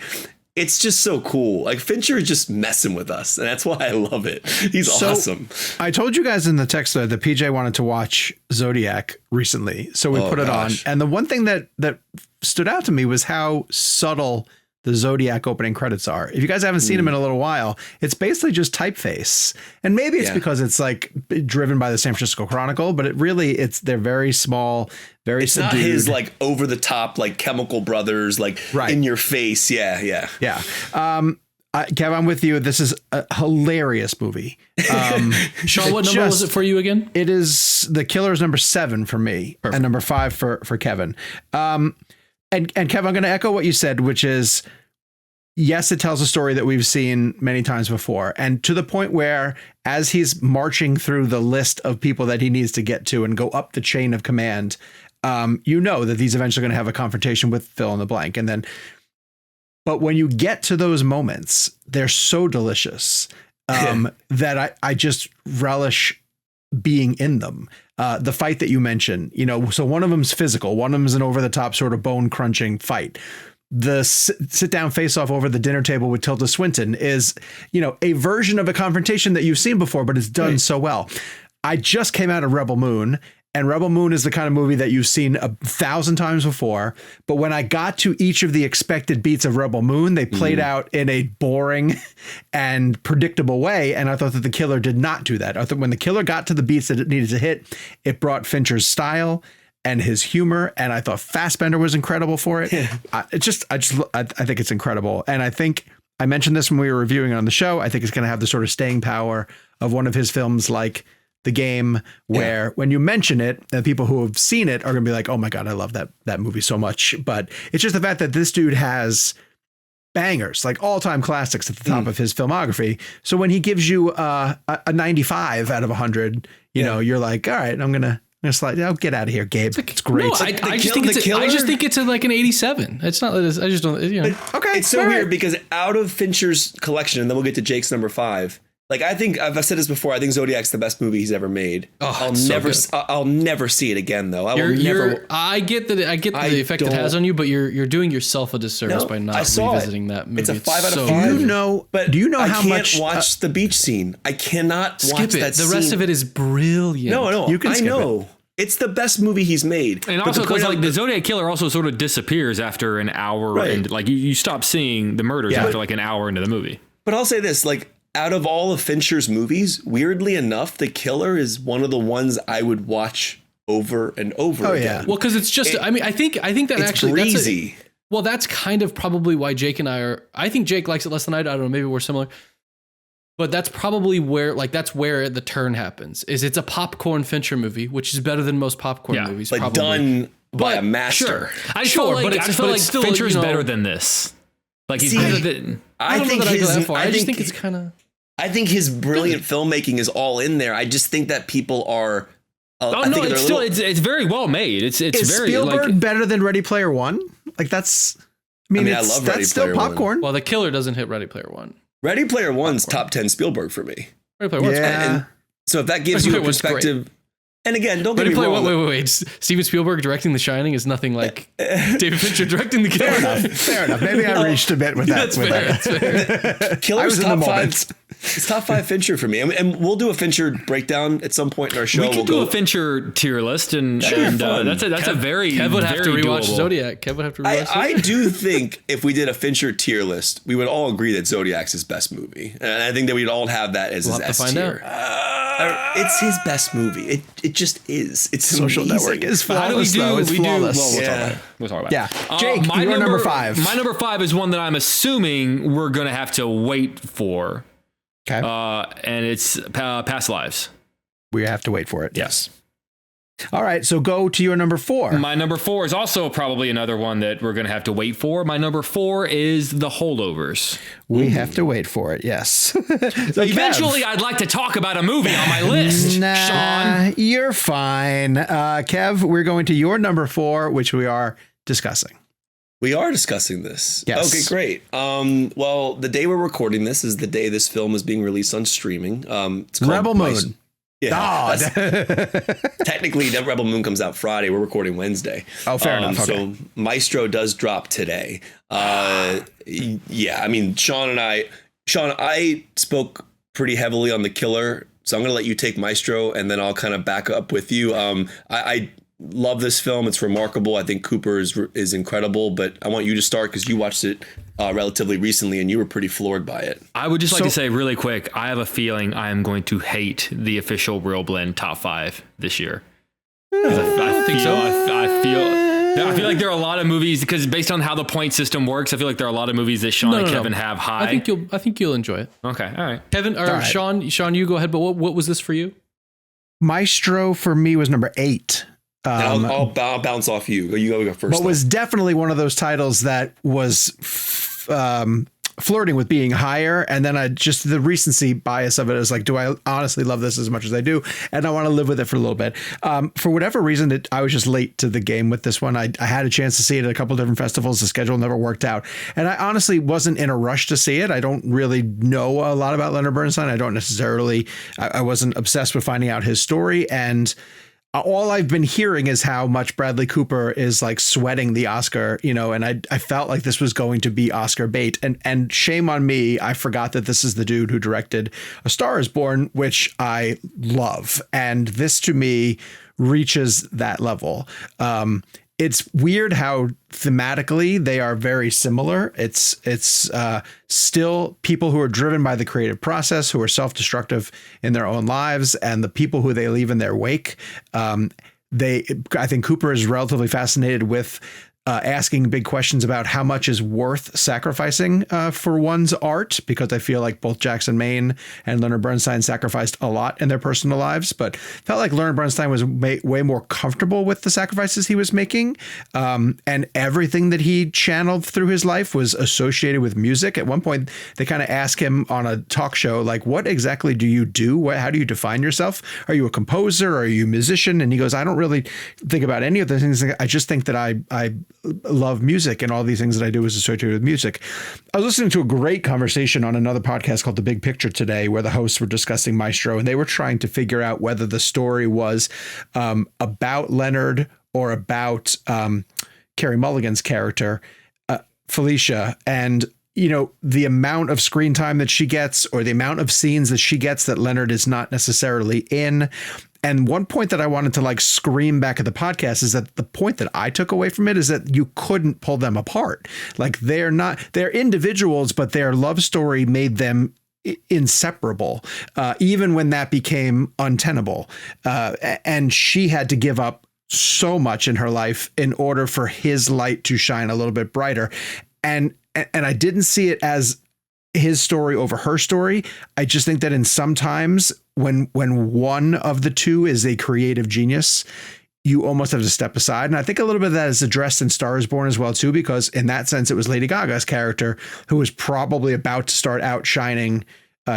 It's just so cool. Like Fincher is just messing with us, and that's why I love it. He's awesome. I told you guys in the text that PJ wanted to watch Zodiac recently, so we put it on. And the one thing that stood out to me was how subtle the Zodiac opening credits are. If you guys haven't seen them in a little while, it's basically just typeface. And maybe it's because it's like driven by the San Francisco Chronicle, but they're very small, very it's subdued. Not his like over the top, like Chemical Brothers, like in your face. Yeah. Kev, I'm with you. This is a hilarious movie. Sean, what number was it for you again? It is The Killer is number 7 for me. Perfect. And number 5 for Kevin. And Kev, I'm going to echo what you said, which is, yes, it tells a story that we've seen many times before. And to the point where as he's marching through the list of people that he needs to get to and go up the chain of command, you know that he's eventually going to have a confrontation with fill in the blank. But when you get to those moments, they're so delicious that I just relish being in them. The fight that you mentioned, so one of them's physical, one of them's an over the top sort of bone crunching fight. The sit down face off over the dinner table with Tilda Swinton is, a version of a confrontation that you've seen before, but it's done so well. I just came out of Rebel Moon, and Rebel Moon is the kind of movie that you've seen 1,000 times before. But when I got to each of the expected beats of Rebel Moon, they played out in a boring and predictable way. And I thought that The Killer did not do that. I thought when The Killer got to the beats that it needed to hit, it brought Fincher's style and his humor. And I thought Fassbender was incredible for it. I think it's incredible. And I think I mentioned this when we were reviewing it on the show. I think it's going to have the sort of staying power of one of his films like The Game, where when you mention it, the people who have seen it are going to be like, oh my God, I love that movie so much. But it's just the fact that this dude has bangers, like all-time classics at the top of his filmography. So when he gives you a 95 out of 100, you're like, all right, I'm going to slide. I'll get out of here, Gabe. It's great. No, I just think it's like an 87. It's not. I just don't. Okay, it's so weird because out of Fincher's collection, and then we'll get to Jake's number 5. Like I think I've said this before. I think Zodiac's the best movie he's ever made. I'll never see it again, though. I get the effect it has on you, but you're doing yourself a disservice by not revisiting that movie. It's a 5 out of 5. Do you know how much? I can't watch the beach scene. I cannot watch that scene. The rest of it is brilliant. No, you can skip it. It's the best movie he's made. And also because the Zodiac Killer also sort of disappears after an hour, and like you stop seeing the murders after like an hour into the movie. But I'll say this, like, out of all of Fincher's movies, weirdly enough, The Killer is one of the ones I would watch over and over again. Well, because it's just, I think that it's actually breezy. That's kind of probably why Jake and I think Jake likes it less than I do. I don't know, maybe we're similar. But that's probably where the turn happens. Is it's a popcorn Fincher movie, which is better than most popcorn movies. Like probably. Done by a master. Sure. I feel like Fincher's better than this. Like he's better than. I just think it's kind of. I think his brilliant filmmaking is all in there. I just think that people are. It's very well made. It's very Spielberg better than Ready Player One. Like that's. I love Ready Player One. That's still popcorn. Well, The Killer doesn't hit Ready Player One. Ready Player One's top 10 Spielberg for me. Ready Player One's great. And so if that gives you a perspective, And again, don't get me wrong. Wait. Steven Spielberg directing The Shining is nothing like David Fincher directing The Killer. Fair enough. Maybe I reached a bit with that. That's fair. Killer's in the top moment. 5. It's top 5 Fincher for me, and we'll do a Fincher breakdown at some point in our show. We can do a Fincher tier list, and that's a very Kev would have to very rewatch doable. Zodiac. Kev would have to rewatch. I do think if we did a Fincher tier list, we would all agree that Zodiac's his best movie, and I think that we'd all have that as his S tier. It's his best movie. It just is. It's Social amazing. Network is How do we flawless, do? though. It's We flawless. do. We'll talk about it. Yeah. Jake, you're number 5. My number 5 is one that I'm assuming we're going to have to wait for. Okay. And it's Past Lives. We have to wait for it. Yes. All right. So go to your number 4. My number 4 is also probably another one that we're going to have to wait for. My number 4 is The Holdovers. We have to wait for it. Yes. So Eventually, I'd like to talk about a movie on my list. Nah, Sean. you're fine. Kev, we're going to your number 4, which we are discussing. We are discussing this. Yes. Okay, great. Well, the day we're recording this is the day this film is being released on streaming. It's called Rebel Moon. Yeah. Technically, that Rebel Moon comes out Friday. We're recording Wednesday. Oh, fair enough. Okay. So Maestro does drop today. Yeah, I mean, Sean, I spoke pretty heavily on The Killer, so I'm going to let you take Maestro, and then I'll kind of back up with you. I love this film. It's remarkable. I think Cooper is incredible, but I want you to start because you watched it relatively recently and you were pretty floored by it. I would just like to say really quick, I have a feeling I am going to hate the official ReelBlend top 5 this year. I think so. I feel like there are a lot of movies, because based on how the point system works, I feel like there are a lot of movies that Sean and Kevin have high. I think you'll enjoy it. Okay. All right. Kevin or right. Sean, you go ahead. But what was this for you? Maestro for me was number 8. And I'll bounce off you. You go first. But was definitely one of those titles that was flirting with being higher. And then the recency bias of it is like, do I honestly love this as much as I do? And I want to live with it for a little bit. For whatever reason, I was just late to the game with this one. I had a chance to see it at a couple different festivals. The schedule never worked out. And I honestly wasn't in a rush to see it. I don't really know a lot about Leonard Bernstein. I wasn't obsessed with finding out his story. And all I've been hearing is how much Bradley Cooper is like sweating the Oscar, and I felt like this was going to be Oscar bait, and shame on me. I forgot that this is the dude who directed A Star Is Born, which I love. And this to me reaches that level. It's weird how thematically they are very similar. It's still people who are driven by the creative process, who are self-destructive in their own lives, and the people who they leave in their wake. I think Cooper is relatively fascinated with asking big questions about how much is worth sacrificing for one's art, because I feel like both Jackson Maine and Leonard Bernstein sacrificed a lot in their personal lives, but felt like Leonard Bernstein was way more comfortable with the sacrifices he was making. And everything that he channeled through his life was associated with music. At one point, they kind of ask him on a talk show, like, what exactly do you do? How do you define yourself? Are you a composer? Are you a musician? And he goes, I don't really think about any of the things. I just think that I love music, and all these things that I do is associated with music. I was listening to a great conversation on another podcast called The Big Picture today, where the hosts were discussing Maestro, and they were trying to figure out whether the story was about Leonard or about Carey Mulligan's character, Felicia, and the amount of screen time that she gets, or the amount of scenes that she gets that Leonard is not necessarily in. And one point that I wanted to scream back at the podcast is that the point that I took away from it is that you couldn't pull them apart. Like they're individuals, but their love story made them inseparable, even when that became untenable. And she had to give up so much in her life in order for his light to shine a little bit brighter. And I didn't see it as his story over her story. I just think that in sometimes when one of the two is a creative genius, you almost have to step aside. And I think a little bit of that is addressed in Star Is Born as well, too, because in that sense, it was Lady Gaga's character who was probably about to start outshining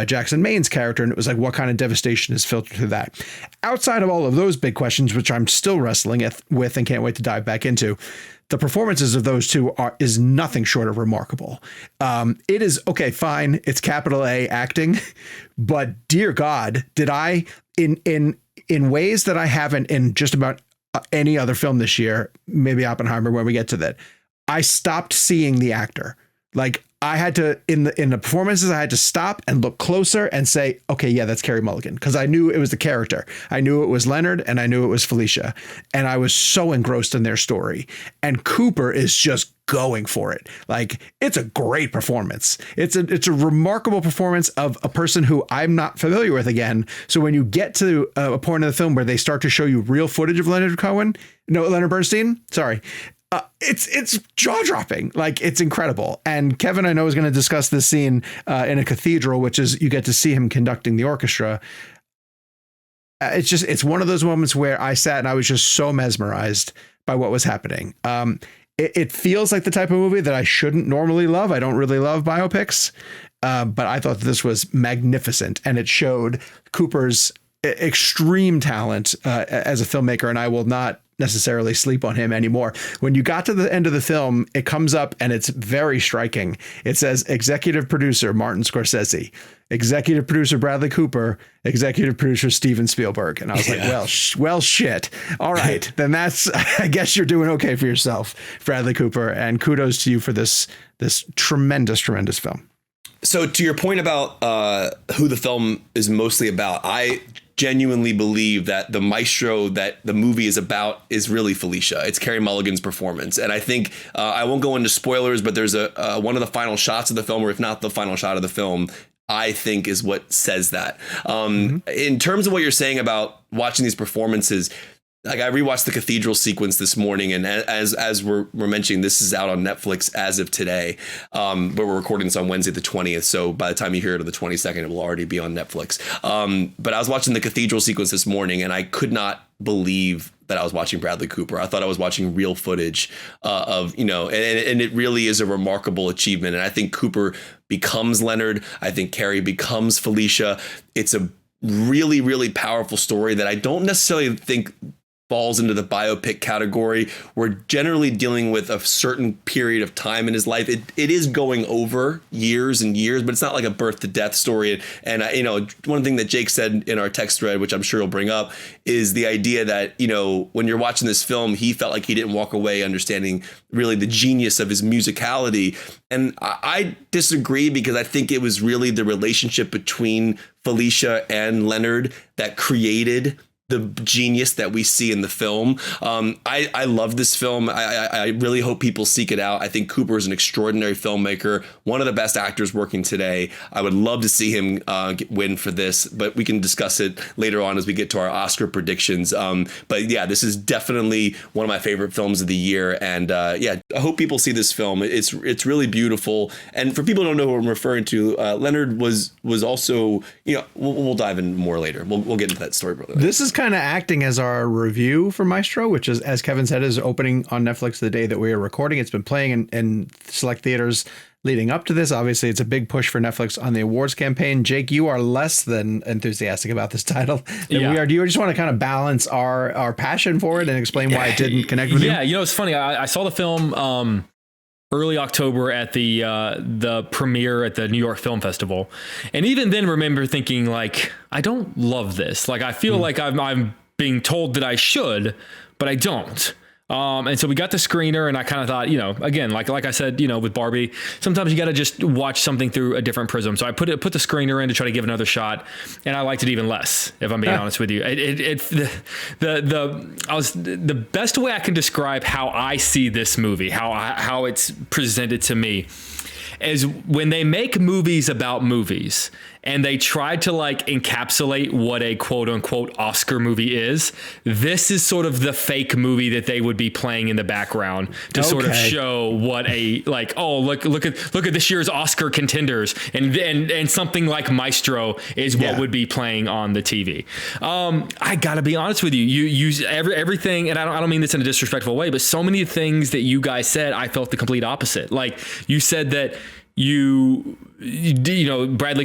Jackson Maine's character. And it was like, what kind of devastation is filtered through that? Outside of all of those big questions, which I'm still wrestling with and can't wait to dive back into, the performances of those two is nothing short of remarkable. It is, okay, fine. It's capital A acting, but dear God, did I, in in ways that I haven't in just about any other film this year, maybe Oppenheimer when we get to that. I stopped seeing the actor. Like I had to, in the performances, I had to stop and look closer and say, okay, yeah, that's Carey Mulligan. Because I knew it was the character. I knew it was Leonard and I knew it was Felicia. And I was so engrossed in their story. And Cooper is just going for it. Like it's a great performance. It's a remarkable performance of a person who I'm not familiar with again. So when you get to a point in the film where they start to show you real footage of Leonard Bernstein, sorry. It's jaw-dropping. Like it's incredible. And Kevin, I know, is going to discuss this scene in a cathedral, which is you get to see him conducting the orchestra. It's one of those moments where I sat and I was just so mesmerized by what was happening. It feels like the type of movie that I shouldn't normally love. I don't really love biopics, but I thought this was magnificent, and it showed Cooper's extreme talent as a filmmaker, and I will not necessarily sleep on him anymore. When you got to the end of the film, it comes up and it's very striking. It says executive producer Martin Scorsese, executive producer Bradley Cooper, executive producer Steven Spielberg. And I was like, well, shit. All right. Then I guess you're doing okay for yourself, Bradley Cooper. And kudos to you for this tremendous, tremendous film. So to your point about who the film is mostly about, I genuinely believe that the maestro that the movie is about is really Felicia. It's Carey Mulligan's performance. And I think I won't go into spoilers, but there's one of the final shots of the film, or if not the final shot of the film, I think is what says that. In terms of what you're saying about watching these performances, like I rewatched the cathedral sequence this morning, and as we're mentioning, this is out on Netflix as of today. But we're recording this on Wednesday the 20th, so by the time you hear it on the 22nd, it will already be on Netflix. But I was watching the cathedral sequence this morning, and I could not believe that I was watching Bradley Cooper. I thought I was watching real footage and it really is a remarkable achievement. And I think Cooper becomes Leonard. I think Carey becomes Felicia. It's a really, really powerful story that I don't necessarily think falls into the biopic category. We're generally dealing with a certain period of time in his life. It is going over years and years, but it's not like a birth to death story. And one thing that Jake said in our text thread, which I'm sure he'll bring up, is the idea that, when you're watching this film, he felt like he didn't walk away understanding really the genius of his musicality. And I disagree, because I think it was really the relationship between Felicia and Leonard that created the genius that we see in the film. I love this film. I really hope people seek it out. I think Cooper is an extraordinary filmmaker, one of the best actors working today. I would love to see him win for this, but we can discuss it later on as we get to our Oscar predictions. But yeah, this is definitely one of my favorite films of the year. And I hope people see this film. It's really beautiful. And for people who don't know who I'm referring to, Leonard was also, we'll dive in more later. We'll get into that story later. This is kind of acting as our review for Maestro, which is, as Kevin said, is opening on Netflix the day that we are recording. It's been playing in select theaters leading up to this. Obviously, it's a big push for Netflix on the awards campaign. Jake, you are less than enthusiastic about this title than we are. Do you just want to kind of balance our passion for it and explain why it didn't connect with you? Yeah, it's funny. I saw the film early October at the premiere at the New York Film Festival. And even then remember thinking, like, I don't love this. Like, I feel like I'm being told that I should, but I don't. And so we got the screener, and I kind of thought, again, like I said, with Barbie, sometimes you got to just watch something through a different prism. So I put the screener in to try to give another shot, and I liked it even less, if I'm being honest with you. The best way I can describe how I see this movie, how it's presented to me, is when they make movies about movies and they try to encapsulate what a quote unquote Oscar movie is. This is sort of the fake movie that they would be playing in the background to sort of show what a look at this year's Oscar contenders, and something like Maestro is what would be playing on the TV. I gotta be honest with you. You use everything, and I don't mean this in a disrespectful way, but so many things that you guys said, I felt the complete opposite. Like you said that Bradley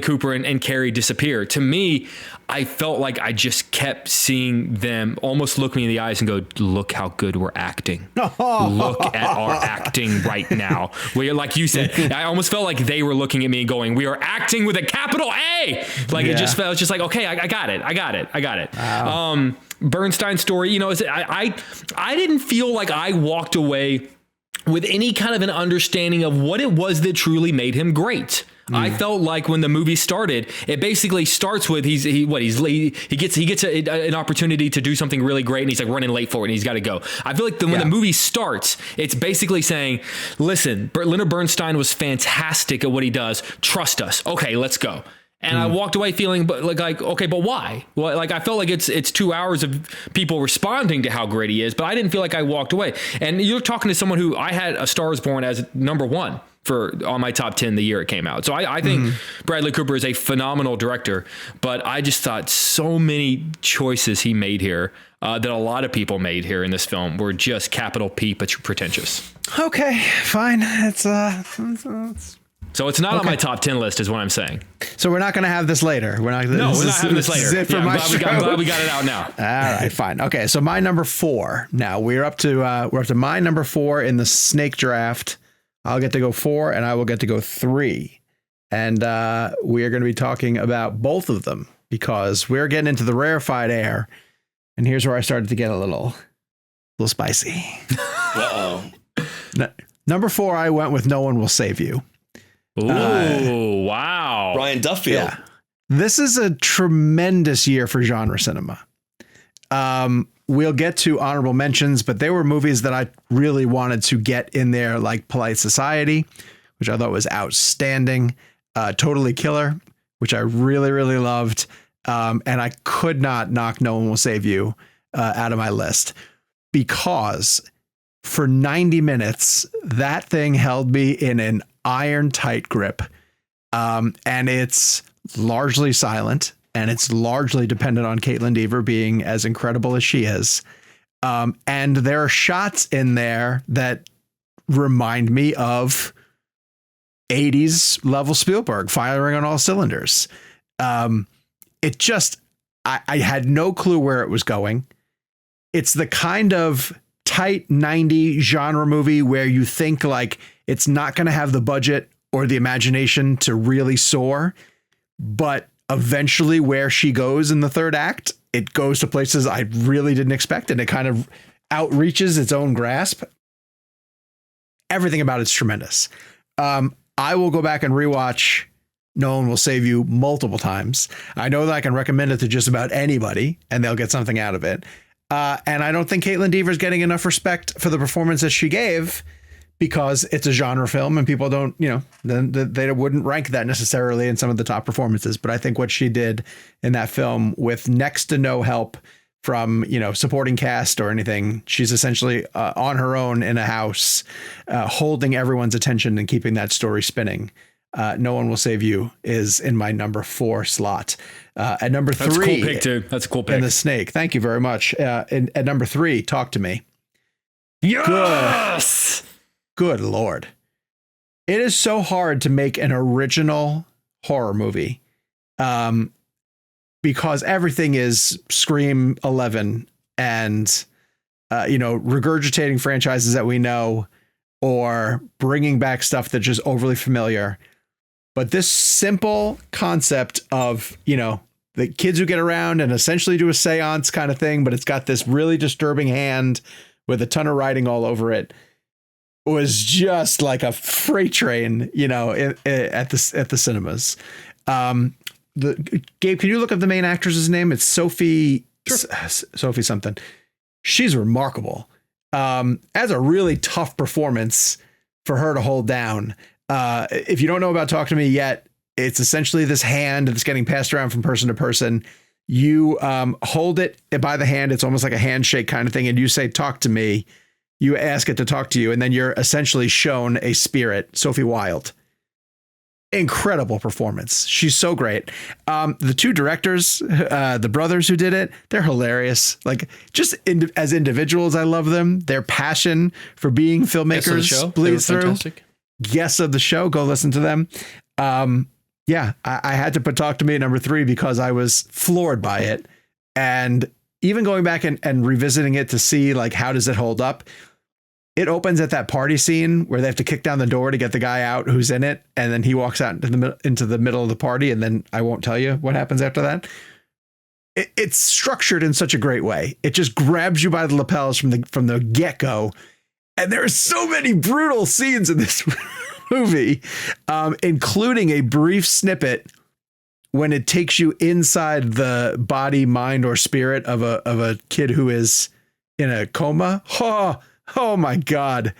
Cooper and Carrie disappear. To me, I felt like I just kept seeing them almost look me in the eyes and go, look how good we're acting. Look at our acting right now. Like you said, I almost felt like they were looking at me and going, we are acting with a capital A. Like it just felt just like, okay, I got it. Wow. Bernstein's story, I didn't feel like I walked away with any kind of an understanding of what it was that truly made him great. I felt like when the movie started, it basically starts with he gets an opportunity to do something really great, and he's like running late for it, and he's got to go. I feel like when the movie starts, it's basically saying, "Listen, Leonard Bernstein was fantastic at what he does. Trust us. Okay, let's go." And I walked away feeling like, okay, but why? Well, like I felt like it's 2 hours of people responding to how great he is, but I didn't feel like I walked away. And you're talking to someone who I had A Star Is Born as number 1 on my top 10 the year it came out. So I think Bradley Cooper is a phenomenal director, but I just thought so many choices he made here that a lot of people made here in this film were just capital P, but pretentious. Okay, fine. So it's not on my top 10 list is what I'm saying. So we're not going to have this later. We're not having this later. I'm glad we got it out now. All right, fine. Okay, so my number 4. Now we're up to my number 4 in the snake draft. I'll get to go 4 and I will get to go 3. And we are going to be talking about both of them because we're getting into the rarefied air. And here's where I started to get a little spicy. Uh-oh. Number 4, I went with No One Will Save You. Ooh, wow. Ryan Duffield. Yeah. This is a tremendous year for genre cinema. We'll get to honorable mentions, but they were movies that I really wanted to get in there, like Polite Society, which I thought was outstanding. Totally Killer, which I really, really loved. And I could not knock No One Will Save You out of my list because for 90 minutes, that thing held me in an iron tight grip. And it's largely silent and it's largely dependent on Caitlin Dever being as incredible as she is. And there are shots in there that remind me of 80s level Spielberg firing on all cylinders. It just, I had no clue where it was going. It's the kind of tight 90 genre movie where you think like it's not going to have the budget or the imagination to really soar, but eventually where she goes in the third act, it goes to places I really didn't expect, and it kind of outreaches its own grasp. Everything about it's tremendous. I will go back and rewatch No One Will Save You multiple times. I know that I can recommend it to just about anybody and they'll get something out of it. And I don't think Caitlin Dever's getting enough respect for the performance that she gave because it's a genre film and people don't, they wouldn't rank that necessarily in some of the top performances. But I think what she did in that film with next to no help from, supporting cast or anything, she's essentially on her own in a house, holding everyone's attention and keeping that story spinning. No One Will Save You is in my number 4 slot. At number 3, that's a cool pick too. That's a cool pick. In The Snake. Thank you very much. At number 3, Talk to Me. Yes. Good Lord. It is so hard to make an original horror movie. Because everything is Scream 11 and, regurgitating franchises that we know or bringing back stuff that's just overly familiar. But this simple concept of, the kids who get around and essentially do a seance kind of thing, but it's got this really disturbing hand with a ton of writing all over it, was just like a freight train, at the cinemas. Gabe, can you look up the main actress's name? It's Sophie. Sure. Sophie something. She's remarkable. As a really tough performance for her to hold down. If you don't know about Talk to Me yet, it's essentially this hand that's getting passed around from person to person. You hold it by the hand. It's almost like a handshake kind of thing. And you say, talk to me. You ask it to talk to you. And then you're essentially shown a spirit, Sophie Wilde. Incredible performance. She's so great. The 2 directors, the brothers who did it, they're hilarious. Like just as individuals, I love them. Their passion for being filmmakers bleeds through. Fantastic. guests of the show. Go listen to them. Yeah, I had to put Talk to Me at number 3 because I was floored by it. And even going back and revisiting it to see like, how does it hold up? It opens at that party scene where they have to kick down the door to get the guy out who's in it. And then he walks out into the middle of the party. And then I won't tell you what happens after that. It's structured in such a great way. It just grabs you by the lapels from the get-go. And there are so many brutal scenes in this movie, including a brief snippet when it takes you inside the body, mind, or spirit of a kid who is in a coma. Oh my God.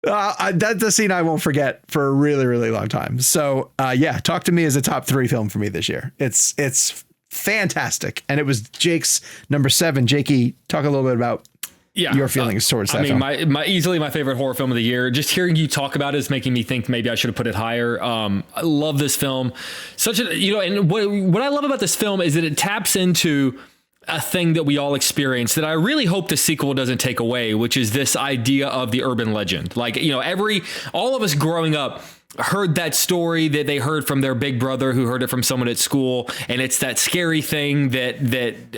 That's a scene I won't forget for a really, really long time. So yeah, Talk to Me is a top 3 film for me this year. It's fantastic. And it was Jake's number 7. Jakey, talk a little bit about your feelings towards that film. my easily my favorite horror film of the year. Just hearing you talk about it is making me think maybe I should have put it higher. I love this film. And what I love about this film is that it taps into a thing that we all experience that I really hope the sequel doesn't take away, which is this idea of the urban legend. Like, all of us growing up heard that story that they heard from their big brother who heard it from someone at school. And it's that scary thing that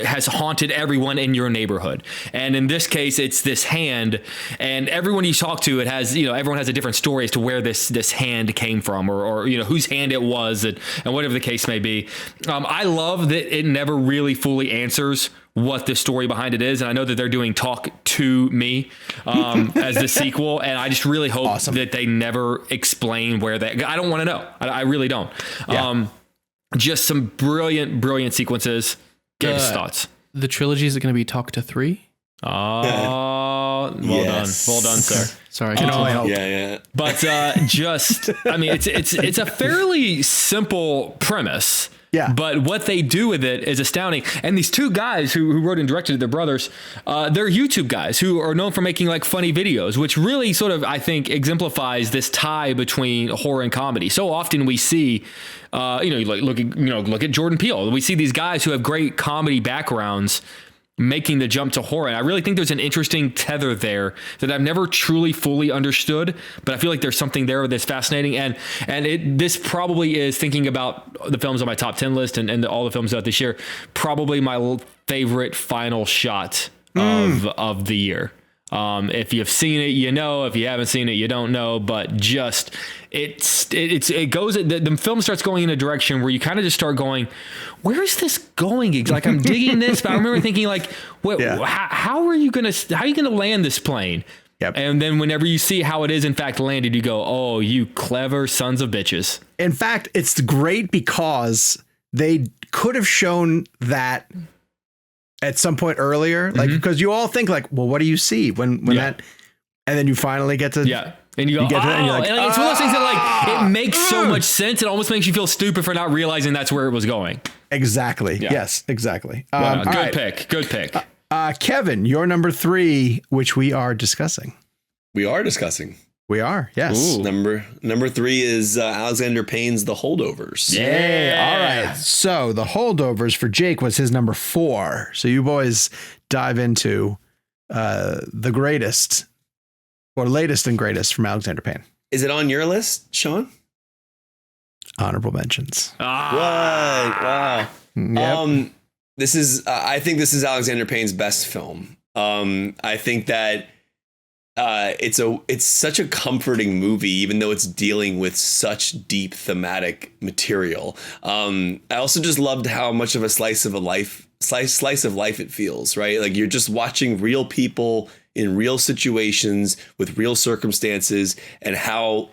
has haunted everyone in your neighborhood. And in this case, it's this hand, and everyone you talk to, it has, everyone has a different story as to where this hand came from or whose hand it was and whatever the case may be. I love that it never really fully answers what the story behind it is. And I know that they're doing Talk to Me as the sequel. And I just really hope that they never explain where I don't want to know. I really don't. Yeah. Just some brilliant sequences. Get his thoughts. The trilogy, is it going to be Talk to 3? Well done, sir. Sorry. Can only hope. Yeah. But it's a fairly simple premise. Yeah. But what they do with it is astounding. And these 2 guys who wrote and directed it, they're brothers, they're YouTube guys who are known for making like funny videos, which really sort of, I think, exemplifies this tie between horror and comedy. So often we see, look at Jordan Peele. We see these guys who have great comedy backgrounds making the jump to horror. And I really think there's an interesting tether there that I've never truly fully understood, but I feel like there's something there that's fascinating. And this probably is, thinking about the films on my top 10 list and all the films out this year, probably my favorite final shot of the year. If you've seen it, if you haven't seen it, you don't know, but just the film starts going in a direction where you kind of just start going, where is this going? Like, I'm digging this, but I remember thinking like, how are you going to land this plane? Yep. And then whenever you see how it is in fact landed, you go, oh, you clever sons of bitches. In fact, it's great because they could have shown that at some point earlier, like, because you all think like, well, what do you see when that, and then you finally get to, and you go, and you're like, it's one of those things that like, it makes so much sense. It almost makes you feel stupid for not realizing that's where it was going. Exactly. Yeah. Yes, exactly. Good pick. Kevin, your number 3, which we are discussing. We are discussing. We are, yes. Ooh. Number 3 is Alexander Payne's The Holdovers. Yeah. All right. So The Holdovers for Jake was his number 4. So you boys dive into the greatest or latest and greatest from Alexander Payne. Is it on your list, Sean? Honorable mentions. What? Wow. Yep. This is, I think this is Alexander Payne's best film. I think that it's such a comforting movie, even though it's dealing with such deep thematic material. I also just loved how much of a slice of life it feels, right? Like you're just watching real people in real situations with real circumstances, and how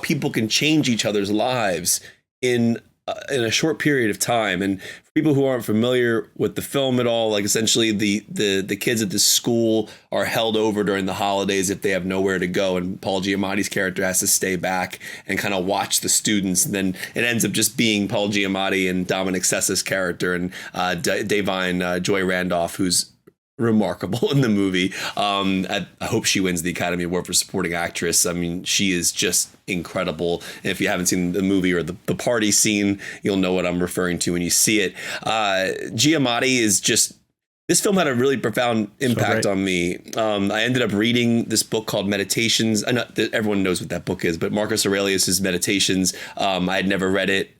people can change each other's lives in a short period of time. And for people who aren't familiar with the film at all, like essentially the kids at this school are held over during the holidays if they have nowhere to go, and Paul Giamatti's character has to stay back and kind of watch the students. And then it ends up just being Paul Giamatti and Dominic Sessa's character and Davine Joy Randolph, who's remarkable in the movie. I hope she wins the Academy Award for supporting actress. I mean, she is just incredible. And if you haven't seen the movie or the party scene, you'll know what I'm referring to when you see it. Giamatti is just This film had a really profound impact on me. I ended up reading this book called Meditations. I know that everyone knows what that book is, but Marcus Aurelius's Meditations. I had never read it.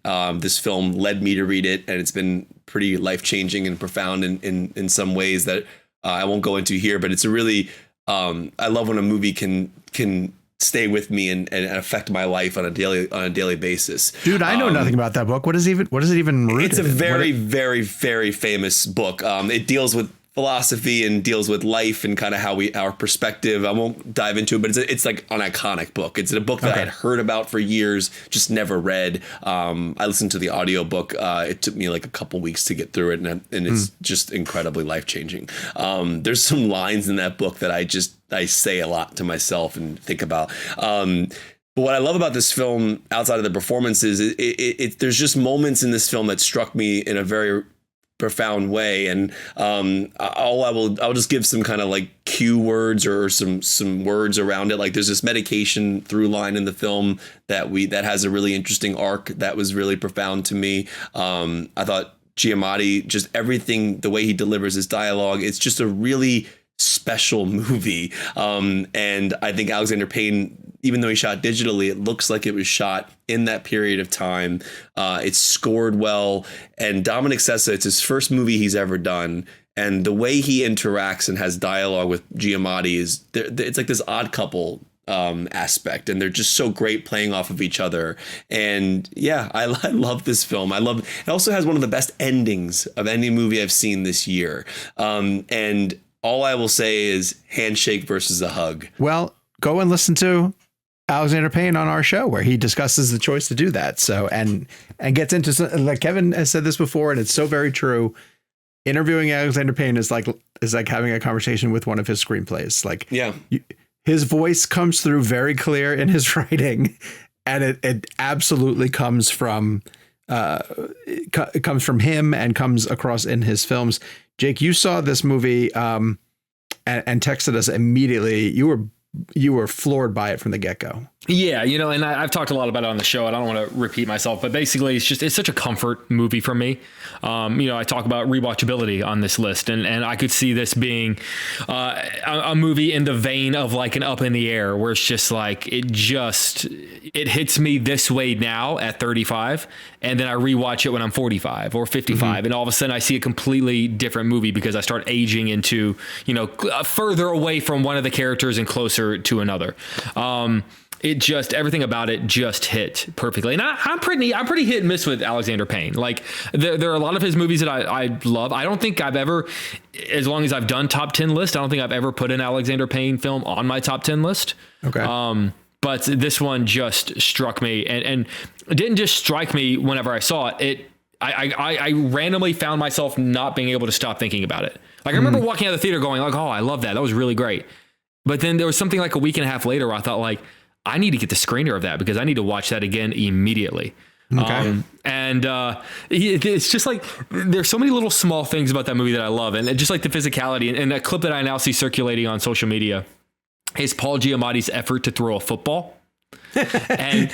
This film led me to read it, and it's been pretty life-changing and profound in some ways that I won't go into here. But it's a really I love when a movie can stay with me and affect my life on a daily basis. Dude, I know nothing about that book. What is it even rooted It's a in? very famous book. It deals with philosophy and deals with life and kind of our perspective. I won't dive into it, but it's like an iconic book. It's a book that I had heard about for years, just never read. I listened to the audiobook. It took me like a couple weeks to get through it, and it's just incredibly life-changing. There's some lines in that book that I say a lot to myself and think about. But what I love about this film, outside of the performances, there's just moments in this film that struck me in a very profound way, and I'll just give some kind of like cue words or some words around it. Like there's this medication through line in the film that has a really interesting arc that was really profound to me. I thought Giamatti, just everything, the way he delivers his dialogue, it's just a really special movie. And I think Alexander Payne, even though he shot digitally, it looks like it was shot in that period of time. It's scored well. And Dominic Sessa, it's his first movie he's ever done. And the way he interacts and has dialogue with Giamatti it's like this odd couple aspect. And they're just so great playing off of each other. And yeah, I love this film. It also has one of the best endings of any movie I've seen this year. And all I will say is handshake versus a hug. Well, go and listen to Alexander Payne on our show where he discusses the choice to do that. So, and gets into, like Kevin has said this before, and it's so very true. Interviewing Alexander Payne is like having a conversation with one of his screenplays. Like, yeah, his voice comes through very clear in his writing, and it absolutely comes from it comes from him and comes across in his films. Jake, you saw this movie and texted us immediately. You were floored by it from the get-go. Yeah, and I've talked a lot about it on the show. I don't want to repeat myself, but basically it's such a comfort movie for me. I talk about rewatchability on this list, and I could see this being a movie in the vein of like an Up in the Air, where it's just like it hits me this way now at 35, and then I rewatch it when I'm 45 or 55, and all of a sudden I see a completely different movie because I start aging into further away from one of the characters and closer to another. Everything about it just hit perfectly. And I'm pretty hit and miss with Alexander Payne. Like there are a lot of his movies that I love. I don't think I've ever, as long as I've done top 10 lists, I don't think I've ever put an Alexander Payne film on my top 10 list. Okay. But this one just struck me and it didn't just strike me whenever I saw it. I randomly found myself not being able to stop thinking about it. Like I remember walking out of the theater going like, oh, I love that. That was really great. But then there was something like a week and a half later where I thought like, I need to get the screener of that because I need to watch that again immediately. Okay. It's just like, there's so many little small things about that movie that I love. And just like the physicality and that clip that I now see circulating on social media is Paul Giamatti's effort to throw a football. and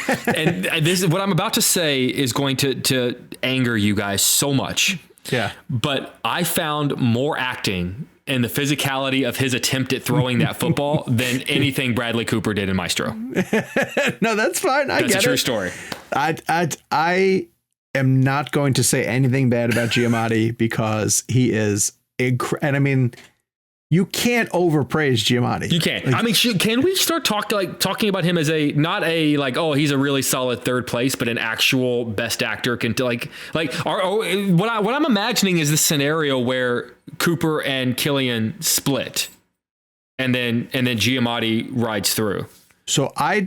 this is what I'm about to say is going to anger you guys so much. Yeah. But I found more acting and the physicality of his attempt at throwing that football than anything Bradley Cooper did in Maestro. No, that's fine. That's a true story. I am not going to say anything bad about Giamatti because he is and I mean, you can't overpraise Giamatti. You can't. I mean, can we start talking about him as not a like, oh, he's a really solid third place, but an actual best actor what I'm imagining is this scenario where Cooper and Cillian split, and then Giamatti rides through. So I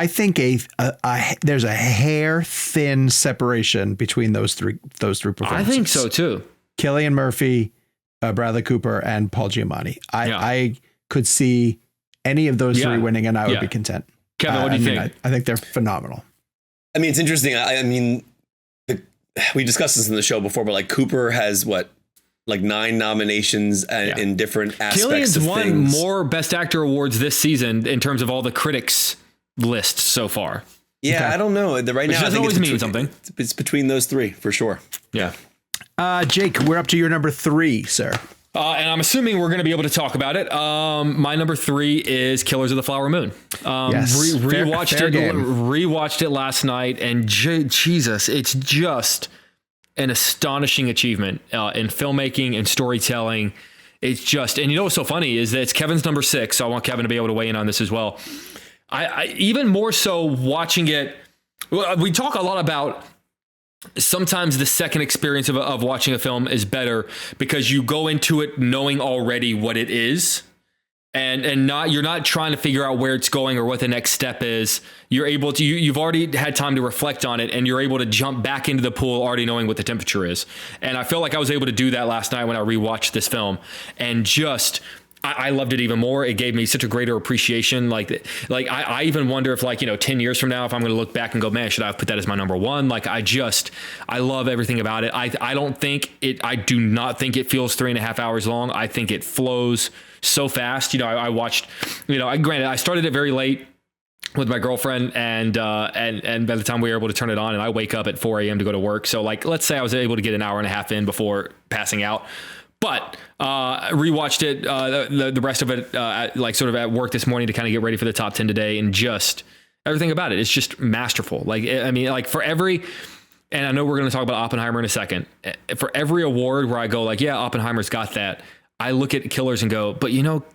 think there's a hair thin separation between those three performances. I think so too. Cillian Murphy, Bradley Cooper, and Paul Giamatti. I could see any of those three winning, and I would be content. Kevin, what do you think? I think they're phenomenal. I mean, it's interesting. I mean, we discussed this in the show before, but like Cooper has like 9 nominations in different aspects. Cillian's won more Best Actor awards this season in terms of all the critics lists so far. Yeah, okay. I don't know. Right now, I think mean something. It's between those three for sure. Yeah. Jake, we're up to your number 3, sir. And I'm assuming we're going to be able to talk about it. My number 3 is Killers of the Flower Moon. Yes. Rewatched it last night, and Jesus, it's just an astonishing achievement in filmmaking and storytelling. It's just, and you know what's so funny is that it's Kevin's number 6, so I want Kevin to be able to weigh in on this as well. I even more so watching it. We talk a lot about sometimes the second experience of watching a film is better because you go into it knowing already what it is, and you're not trying to figure out where it's going or what the next step is. You're able to, you've already had time to reflect on it, and you're able to jump back into the pool already knowing what the temperature is. And I feel like I was able to do that last night when I rewatched this film, and just, I loved it even more. It gave me such a greater appreciation. I even wonder if 10 years from now, if I'm going to look back and go, man, should I have put that as my number 1? I love everything about it. I do not think it feels 3.5 hours long. I think it flows so fast. I watched, granted, I started it very late with my girlfriend, and by the time we were able to turn it on, and I wake up at 4 a.m. to go to work. So let's say I was able to get an hour and a half in before passing out. But rewatched it, the rest of it, sort of at work this morning to kind of get ready for the top 10 today, and just everything about it. It's just masterful. For every, and I know we're going to talk about Oppenheimer in a second. For every award where I go yeah, Oppenheimer's got that, I look at Killers and go, but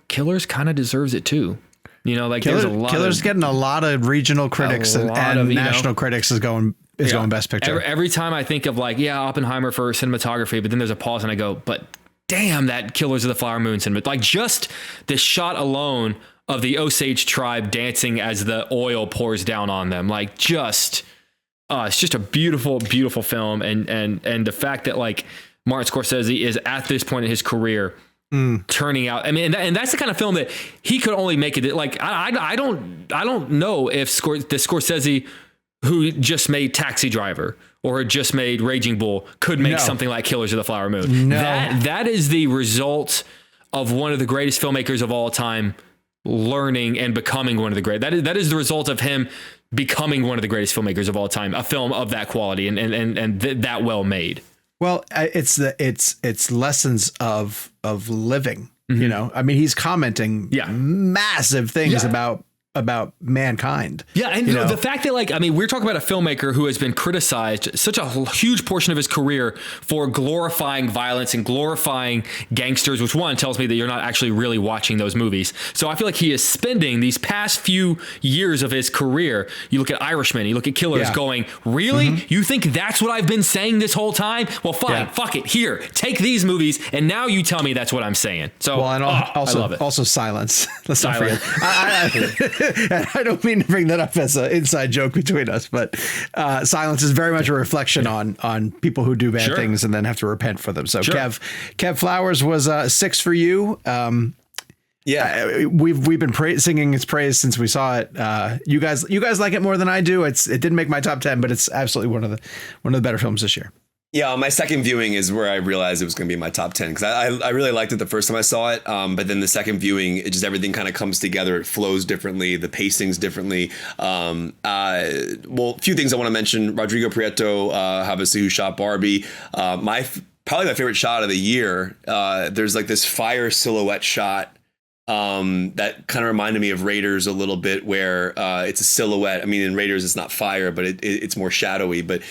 Killers kind of deserves it too. There's a lot. Killers getting a lot of regional critics and national critics is going Best Picture. Every time I think of Oppenheimer for cinematography, but then there's a pause and I go, but damn, that Killers of the Flower Moon cinema. Just the shot alone of the Osage tribe dancing as the oil pours down on them. It's just a beautiful, beautiful film. And the fact that Martin Scorsese is at this point in his career turning out. And that's the kind of film that he could only make it. I don't know if the Scorsese who just made Taxi Driver or had just made Raging Bull could make something like Killers of the Flower Moon. No. That is the result of one of the greatest filmmakers of all time learning and becoming one of the great. That is the result of him becoming one of the greatest filmmakers of all time. A film of that quality and that well made. Well, it's lessons of living. Mm-hmm. He's commenting massive things about mankind. Yeah. And the fact that we're talking about a filmmaker who has been criticized such a huge portion of his career for glorifying violence and glorifying gangsters, which one tells me that you're not actually really watching those movies. So I feel like he is spending these past few years of his career. You look at Irishman, you look at Killers going, really? Mm-hmm. You think that's what I've been saying this whole time? Well, fine. Fuck it. Here, take these movies. And now you tell me that's what I'm saying. So I love it. Also Silence. Let's not forget. I don't mean to bring that up as an inside joke between us, but Silence is very much a reflection on people who do bad things and then have to repent for them. So Kev Flowers was 6 for you. We've been singing its praise since we saw it. You guys like it more than I do. It didn't make my top 10, but it's absolutely one of the better films this year. Yeah, my second viewing is where I realized it was going to be my top 10 because I really liked it the first time I saw it. But then the second viewing, it just everything kind of comes together. It flows differently. The pacing's differently. A few things I want to mention. Rodrigo Prieto, obviously, who shot Barbie. Probably my favorite shot of the year. There's this fire silhouette shot. That kind of reminded me of Raiders a little bit, where it's a silhouette. In Raiders it's not fire, but it's more shadowy. But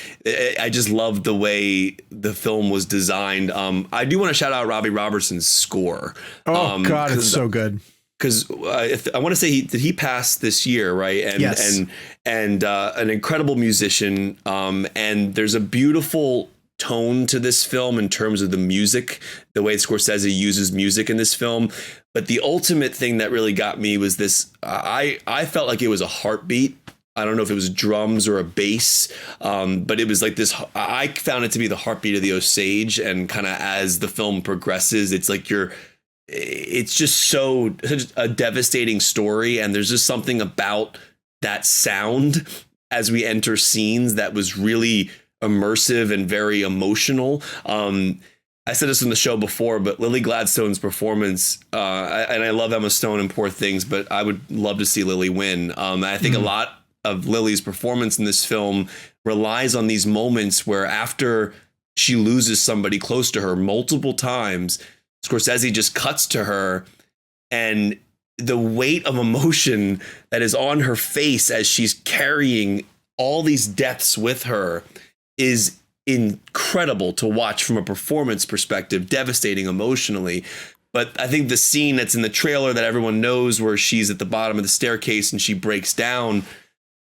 I just love the way the film was designed. I do want to shout out Robbie Robertson's score. Oh God, it's so good. Because I want to say he passed this year, right? And yes. and an incredible musician. And there's a beautiful tone to this film in terms of the music, the way Scorsese uses music in this film. But the ultimate thing that really got me was this. I felt like it was a heartbeat. I don't know if it was drums or a bass, but it was like this. I found it to be the heartbeat of the Osage. And kind of as the film progresses, it's like it's just such a devastating story. And there's just something about that sound as we enter scenes that was really immersive and very emotional. I said this in the show before, but Lily Gladstone's performance, and I love Emma Stone in Poor Things, but I would love to see Lily win. I think a lot of Lily's performance in this film relies on these moments where after she loses somebody close to her multiple times. Scorsese just cuts to her, and the weight of emotion that is on her face as she's carrying all these deaths with her is incredible to watch from a performance perspective, devastating emotionally. But I think the scene that's in the trailer that everyone knows, where she's at the bottom of the staircase and she breaks down,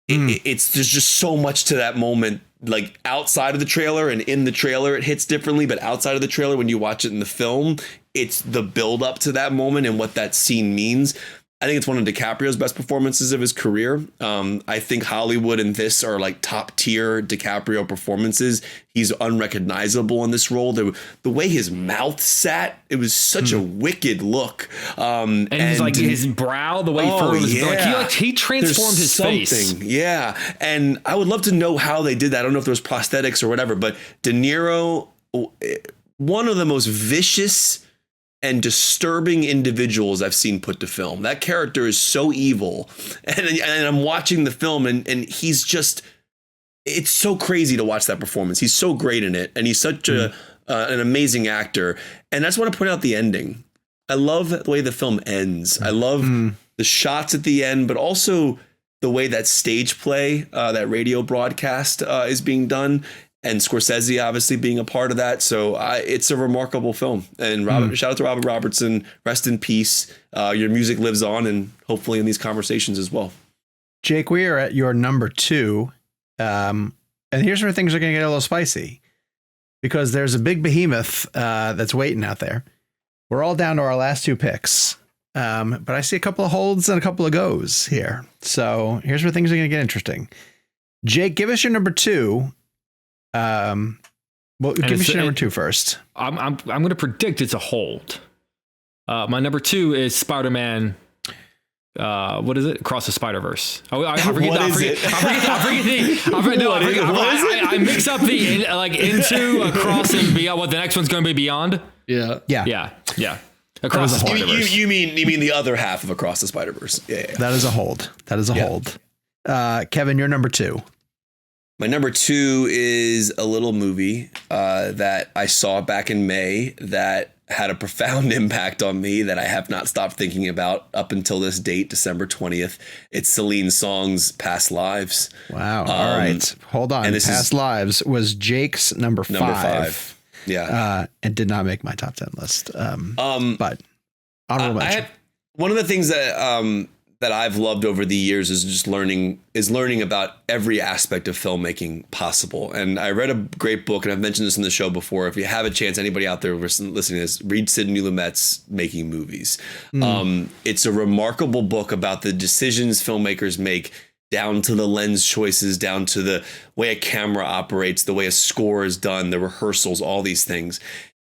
it's there's just so much to that moment. Like outside of the trailer and in the trailer, it hits differently. But outside of the trailer, when you watch it in the film, it's the build up to that moment and what that scene means. I think it's one of DiCaprio's best performances of his career. I think Hollywood and this are like top tier DiCaprio performances. He's unrecognizable in this role. The way his mouth sat, it was such a wicked look. And he's like his brow, the way he formed his he transformed his face. Yeah. And I would love to know how they did that. I don't know if there was prosthetics or whatever, but De Niro, one of the most vicious and disturbing individuals I've seen put to film. That character is so evil. And I'm watching the film and he's just, it's so crazy to watch that performance. He's so great in it. And he's such an amazing actor. And I just want to point out the ending. I love the way the film ends. I love the shots at the end, but also the way that stage play, that radio broadcast is being done. And Scorsese obviously being a part of that. So it's a remarkable film. And shout out to Robert Robertson. Rest in peace. Your music lives on, and hopefully in these conversations as well. Jake, we are at your number 2. And here's where things are going to get a little spicy, because there's a big behemoth that's waiting out there. We're all down to our last 2 picks. But I see a couple of holds and a couple of goes here. So here's where things are going to get interesting. Jake, give us your number 2. Well, give me your number 2 first. I'm going to predict it's a hold. My number 2 is Spider-Man. What is it? Across the Spider-Verse. I mix up the into, across, and beyond. What the next one's going to be beyond? Yeah. Across the Spider-Verse. You mean the other half of Across the Spider-Verse? Yeah. That is a hold. Hold. Kevin, your number 2. My number 2 is a little movie that I saw back in May that had a profound impact on me that I have not stopped thinking about up until this date, December 20th. It's Celine Song's Past Lives. Wow. All right. Hold on. Past Lives was Jake's number 5. Number 5. Yeah. And did not make my top 10 list. But honorable mention. One of the things that I've loved over the years is just learning about every aspect of filmmaking possible. And I read a great book, and I've mentioned this in the show before. If you have a chance, anybody out there listening to this, read Sidney Lumet's Making Movies. It's a remarkable book about the decisions filmmakers make, down to the lens choices, down to the way a camera operates, the way a score is done, the rehearsals, all these things.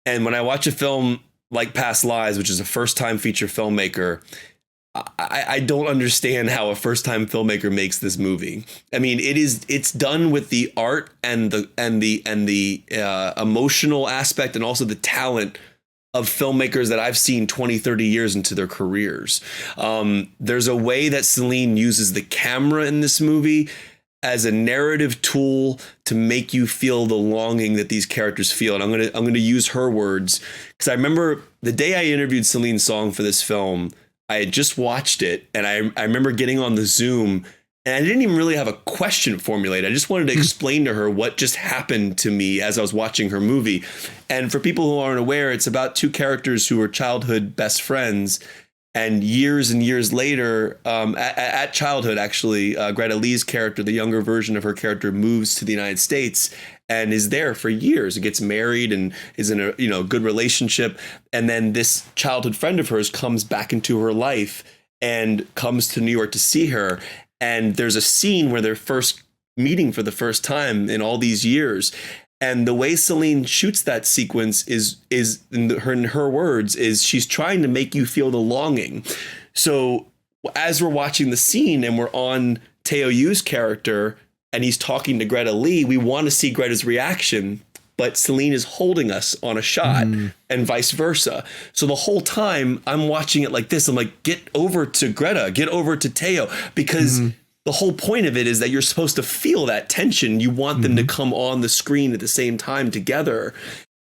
And when I watch a film like Past Lives, which is a first-time feature filmmaker, I don't understand how a first-time filmmaker makes this movie. I mean, it's done with the art and the emotional aspect, and also the talent of filmmakers that I've seen 20, 30 years into their careers. There's a way that Celine uses the camera in this movie as a narrative tool to make you feel the longing that these characters feel. And I'm gonna use her words, because I remember the day I interviewed Celine Song for this film, I had just watched it, and I remember getting on the Zoom, and I didn't even really have a question formulated. I just wanted to explain to her what just happened to me as I was watching her movie. And for people who aren't aware, it's about 2 characters who were childhood best friends. And years later, at childhood, actually, Greta Lee's character, the younger version of her character, moves to the United States and is there for years. Gets married and is in a good relationship. And then this childhood friend of hers comes back into her life and comes to New York to see her. And there's a scene where they're first meeting for the first time in all these years. And the way Celine shoots that sequence is in her words, is she's trying to make you feel the longing. So as we're watching the scene and we're on Teo Yu's character and he's talking to Greta Lee, we want to see Greta's reaction, but Celine is holding us on a shot and vice versa. So the whole time I'm watching it like this, I'm like, get over to Greta, get over to Teo, because the whole point of it is that you're supposed to feel that tension. You want them to come on the screen at the same time together.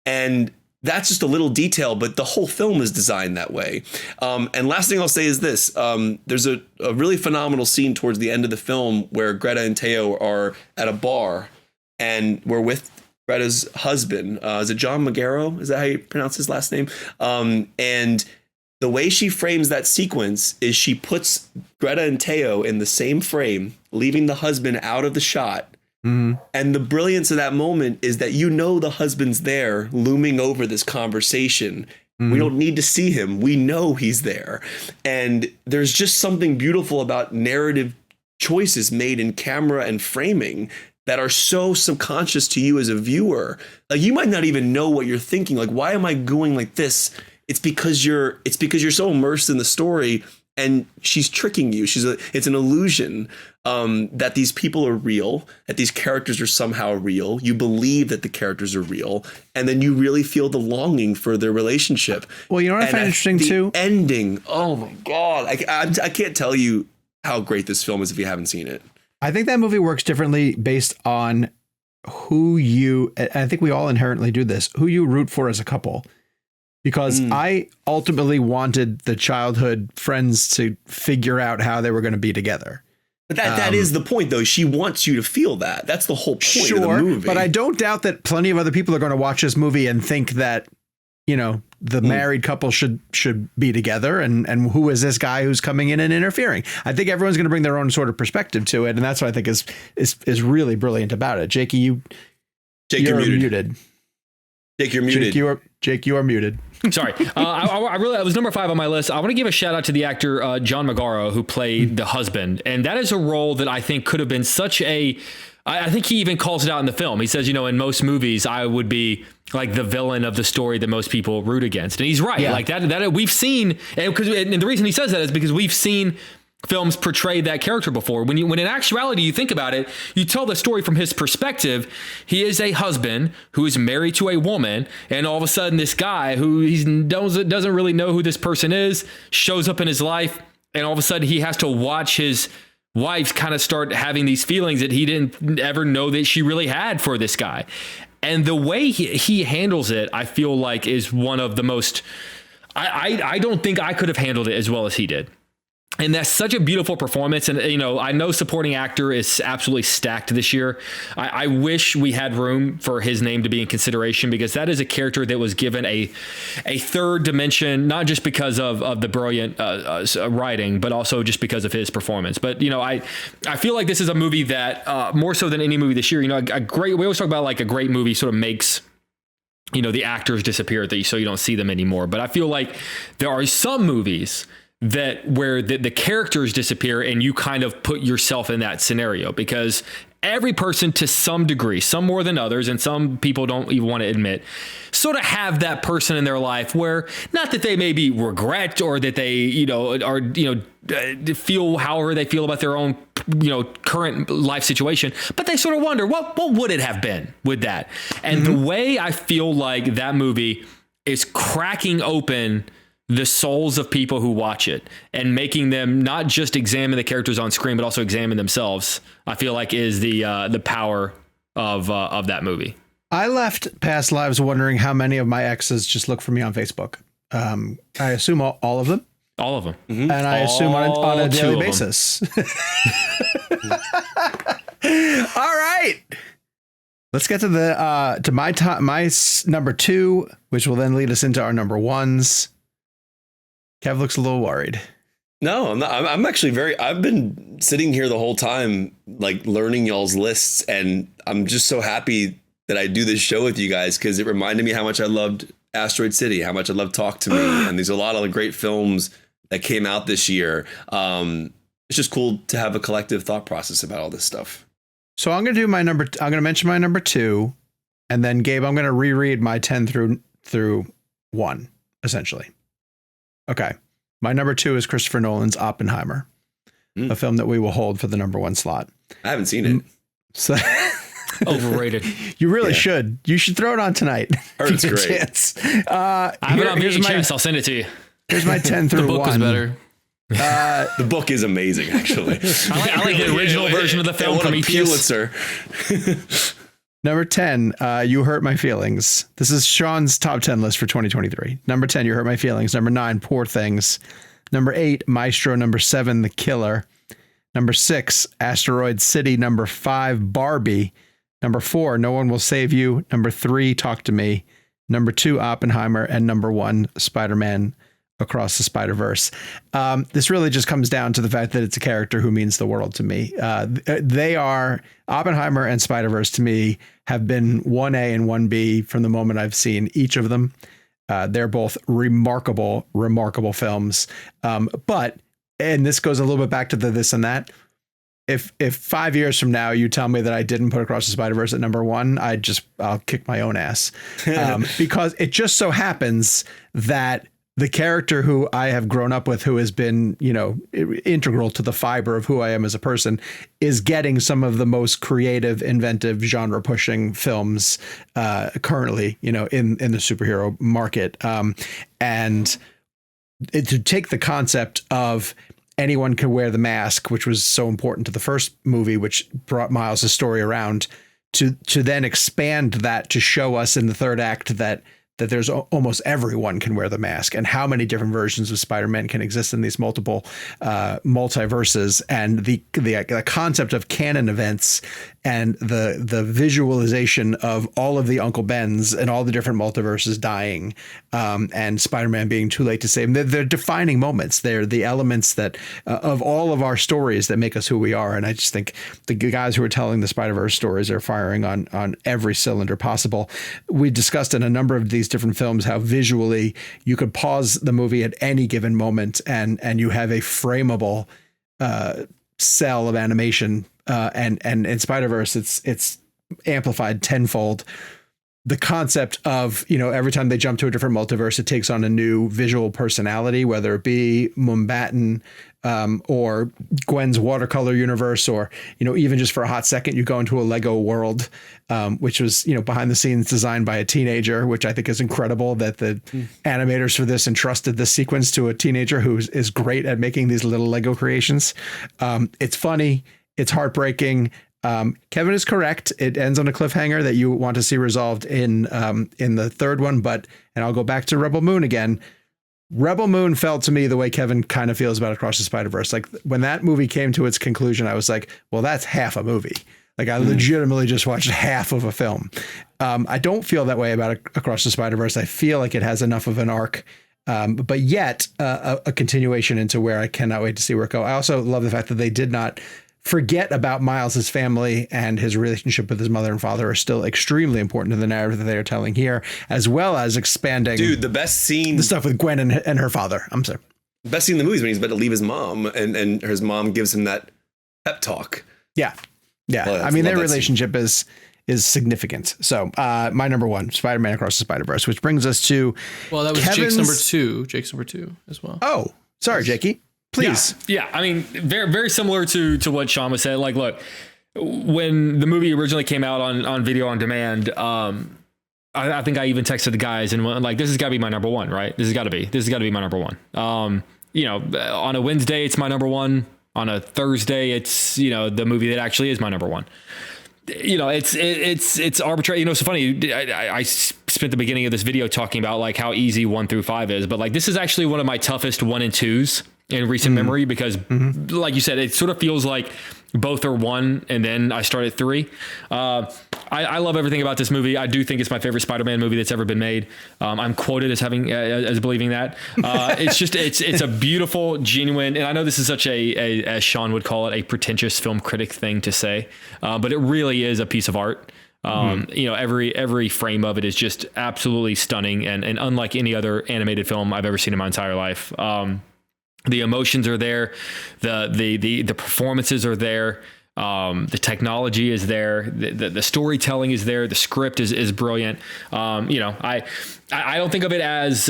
And that's just a little detail, but the whole film is designed that way. And last thing I'll say is this. There's a really phenomenal scene towards the end of the film where Greta and Teo are at a bar and we're with Greta's husband. Is it John Magaro? Is that how you pronounce his last name? And the way she frames that sequence is she puts Greta and Teo in the same frame, leaving the husband out of the shot. And the brilliance of that moment is that the husband's there looming over this conversation. We don't need to see him. We know he's there. And there's just something beautiful about narrative choices made in camera and framing that are so subconscious to you as a viewer. Like, you might not even know what you're thinking. Like, why am I going like this? It's because you're so immersed in the story, and she's tricking you. It's an illusion that these people are real, that these characters are somehow real. You believe that the characters are real, and then you really feel the longing for their relationship. Well, you know what I find interesting too? Ending. Oh my God. I can't tell you how great this film is if you haven't seen it. I think that movie works differently based on I think we all inherently do this, who you root for as a couple. Because I ultimately wanted the childhood friends to figure out how they were going to be together. But that is the point, though. She wants you to feel that. That's the whole point of the movie. But I don't doubt that plenty of other people are going to watch this movie and think that, the married couple should be together. And who is this guy who's coming in and interfering? I think everyone's going to bring their own sort of perspective to it. And that's what I think is really brilliant about it. Jakey, you're muted. Jake, you're muted. Jake, you are muted. Sorry. I was number 5 on my list. I want to give a shout out to the actor, John Magaro, who played the husband. And that is a role that I think could have been I think he even calls it out in the film. He says, in most movies, I would be like the villain of the story that most people root against. And he's right. Yeah. Like that we've seen, and the reason he says that is because we've seen films portray that character before. When in actuality, you think about it, you tell the story from his perspective. He is a husband who is married to a woman, and all of a sudden this guy who doesn't really know who this person is shows up in his life, and all of a sudden he has to watch his wife kind of start having these feelings that he didn't ever know that she really had for this guy. And the way he handles it, I feel like, is one of the most, I don't think I could have handled it as well as he did. And that's such a beautiful performance. And, I know supporting actor is absolutely stacked this year. I wish we had room for his name to be in consideration, because that is a character that was given a third dimension, not just because of the brilliant writing, but also just because of his performance. But, I feel like this is a movie that more so than any movie this year, we always talk about like a great movie sort of makes the actors disappear so you don't see them anymore. But I feel like there are some movies where the characters disappear and you kind of put yourself in that scenario, because every person to some degree, some more than others, and some people don't even want to admit, sort of have that person in their life where, not that they maybe regret or that they, feel however they feel about their own, current life situation, but they sort of wonder, what would it have been with that? And the way I feel like that movie is cracking open the souls of people who watch it and making them not just examine the characters on screen, but also examine themselves, I feel like is the power of that movie. I left past lives wondering how many of my exes just look for me on Facebook. I assume all of them. All of them. Mm-hmm. And I assume on a daily basis. All right. Let's get to my number 2, which will then lead us into our number 1s. Kev looks a little worried. No, I'm not. I'm actually I've been sitting here the whole time, like learning y'all's lists, and I'm just so happy that I do this show with you guys, because it reminded me how much I loved Asteroid City, how much I loved Talk to Me, and there's a lot of great films that came out this year. It's just cool to have a collective thought process about all this stuff. So I'm going to do I'm going to mention my number 2, and then Gabe, I'm going to reread my 10 through 1, essentially. Okay. My number 2 is Christopher Nolan's Oppenheimer, a film that we will hold for the number 1 slot. I haven't seen it. So overrated. You really should. You should throw it on tonight. It's great. Chance. I have it on VHS. I'll send it to you. Here's my 10 through 1. The book is better. The book is amazing, actually. I like the original version of the film. What a Prometheus. Pulitzer. Number 10, You Hurt My Feelings. This is Sean's top 10 list for 2023. Number 10, You Hurt My Feelings. Number 9, Poor Things. Number 8, Maestro. Number 7, The Killer. Number 6, Asteroid City. Number 5, Barbie. Number 4, No One Will Save You. Number 3, Talk to Me. Number 2, Oppenheimer. And number 1, Spider-Man Across the Spider-Verse. This really just comes down to the fact that it's a character who means the world to me. They are, Oppenheimer and Spider-Verse to me have been 1A and 1B from the moment I've seen each of them. They're both remarkable, remarkable films. But, and this goes a little bit back to the this and that, if 5 years from now you tell me that I didn't put Across the Spider-Verse at number 1, I'll kick my own ass. Because it just so happens that the character who I have grown up with, who has been, integral to the fiber of who I am as a person, is getting some of the most creative, inventive, genre pushing films currently, in the superhero market. And to take the concept of anyone can wear the mask, which was so important to the first movie, which brought Miles' story around, to then expand that to show us in the third act that there's almost everyone can wear the mask, and how many different versions of Spider-Man can exist in these multiple multiverses, and the concept of canon events and the visualization of all of the Uncle Bens and all the different multiverses dying, and Spider-Man being too late to save them. They're defining moments. They're the elements that of all of our stories that make us who we are. And I just think the guys who are telling the Spider-Verse stories are firing on every cylinder possible. We discussed in a number of these different films how visually you could pause the movie at any given moment and you have a frameable cell of animation, and in Spider-Verse it's amplified tenfold. The concept of, every time they jump to a different multiverse, it takes on a new visual personality, whether it be Mumbattan or Gwen's watercolor universe, or, even just for a hot second, you go into a Lego world, which was, behind the scenes designed by a teenager, which I think is incredible that the animators for this entrusted this sequence to a teenager who is great at making these little Lego creations. It's funny. It's heartbreaking. Kevin is correct. It ends on a cliffhanger that you want to see resolved in the third one. And I'll go back to Rebel Moon again. Rebel Moon felt to me the way Kevin kind of feels about Across the Spider-Verse. Like when that movie came to its conclusion, I was like, well, that's half a movie. Like I legitimately just watched half of a film. I don't feel that way about Across the Spider-Verse. I feel like it has enough of an arc, but yet a continuation into where I cannot wait to see where it go. I also love the fact that they did not forget about Miles' family, and his relationship with his mother and father are still extremely important to the narrative that they are telling here, as well as expanding. Dude, the best scene, the stuff with Gwen and her father. I'm sorry. The best scene in the movie is when he's about to leave his mom, and his mom gives him that pep talk. Yeah. Well, I mean, their relationship is significant. So my number 1, Spider-Man Across the Spider-Verse, which brings us to, well, that was Jake's number 2. Jake's number 2 as well. Oh, sorry, Jakey. Please. Yeah. I mean, very, very similar to what Sean was saying. Like, look, when the movie originally came out on video on demand, I think I even texted the guys and went like, this has got to be my number 1, right? This has got to be my number 1. On a Wednesday, it's my number 1. On a Thursday, it's, the movie that actually is my number 1. It's arbitrary. It's so funny. I spent the beginning of this video talking about like how easy 1 through 5 is, but like this is actually one of my toughest 1 and 2s in recent memory, because like you said, it sort of feels like both are 1 and then I start at 3. I love everything about this movie. I do think it's my favorite Spider-Man movie that's ever been made. I'm quoted as having as believing that. It's a beautiful, genuine, and I know this is such a as Sean would call it, a pretentious film critic thing to say, but it really is a piece of art. Every frame of it is just absolutely stunning and unlike any other animated film I've ever seen in my entire life. The emotions are there, the performances are there, the technology is there, the storytelling is there, the script is brilliant. I don't think of it as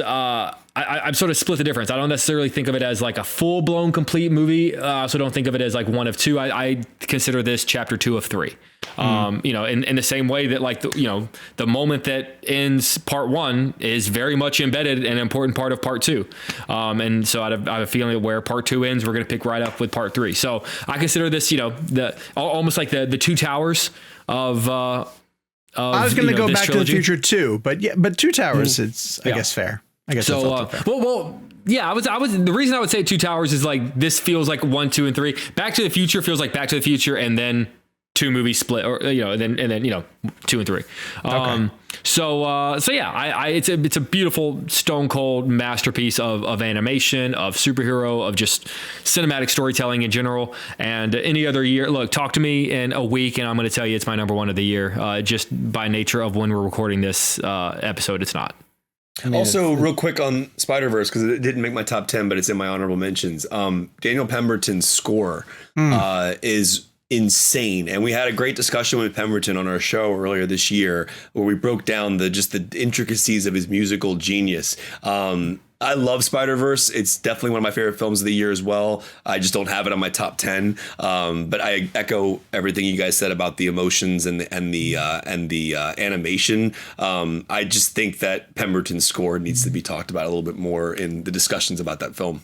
I'm sort of split the difference. I don't necessarily think of it as like a full blown complete movie. I also don't think of it as like one of two. I consider this chapter 2 of 3. You know, in the same way that like, the moment that ends part 1 is very much embedded in an important part of part 2. And so I have a feeling that where part 2 ends, we're going to pick right up with part 3. So I consider this, almost like the two towers of I was going to go Back trilogy. to the Future too, but Two Towers, I guess fair. I guess so. Well, yeah. I was. The reason I would say Two Towers is like this feels like 1, 2, and 3. Back to the Future feels like Back to the Future, and then 2 movies split, or and then 2 and 3. Okay. So yeah, it's a beautiful stone cold masterpiece of animation, of superhero, of just cinematic storytelling in general. And any other year, look, talk to me in a week, and I'm going to tell you it's my number 1 of the year. Just by nature of when we're recording this episode, it's not. Also, real quick on Spider-Verse, because it didn't make my top 10, but it's in my honorable mentions. Daniel Pemberton's score is insane, and we had a great discussion with Pemberton on our show earlier this year, where we broke down the intricacies of his musical genius. I love Spider-Verse. It's definitely one of my favorite films of the year as well. I just don't have it on my top 10. But I echo everything you guys said about the emotions and the animation. I just think that Pemberton's score needs to be talked about a little bit more in the discussions about that film.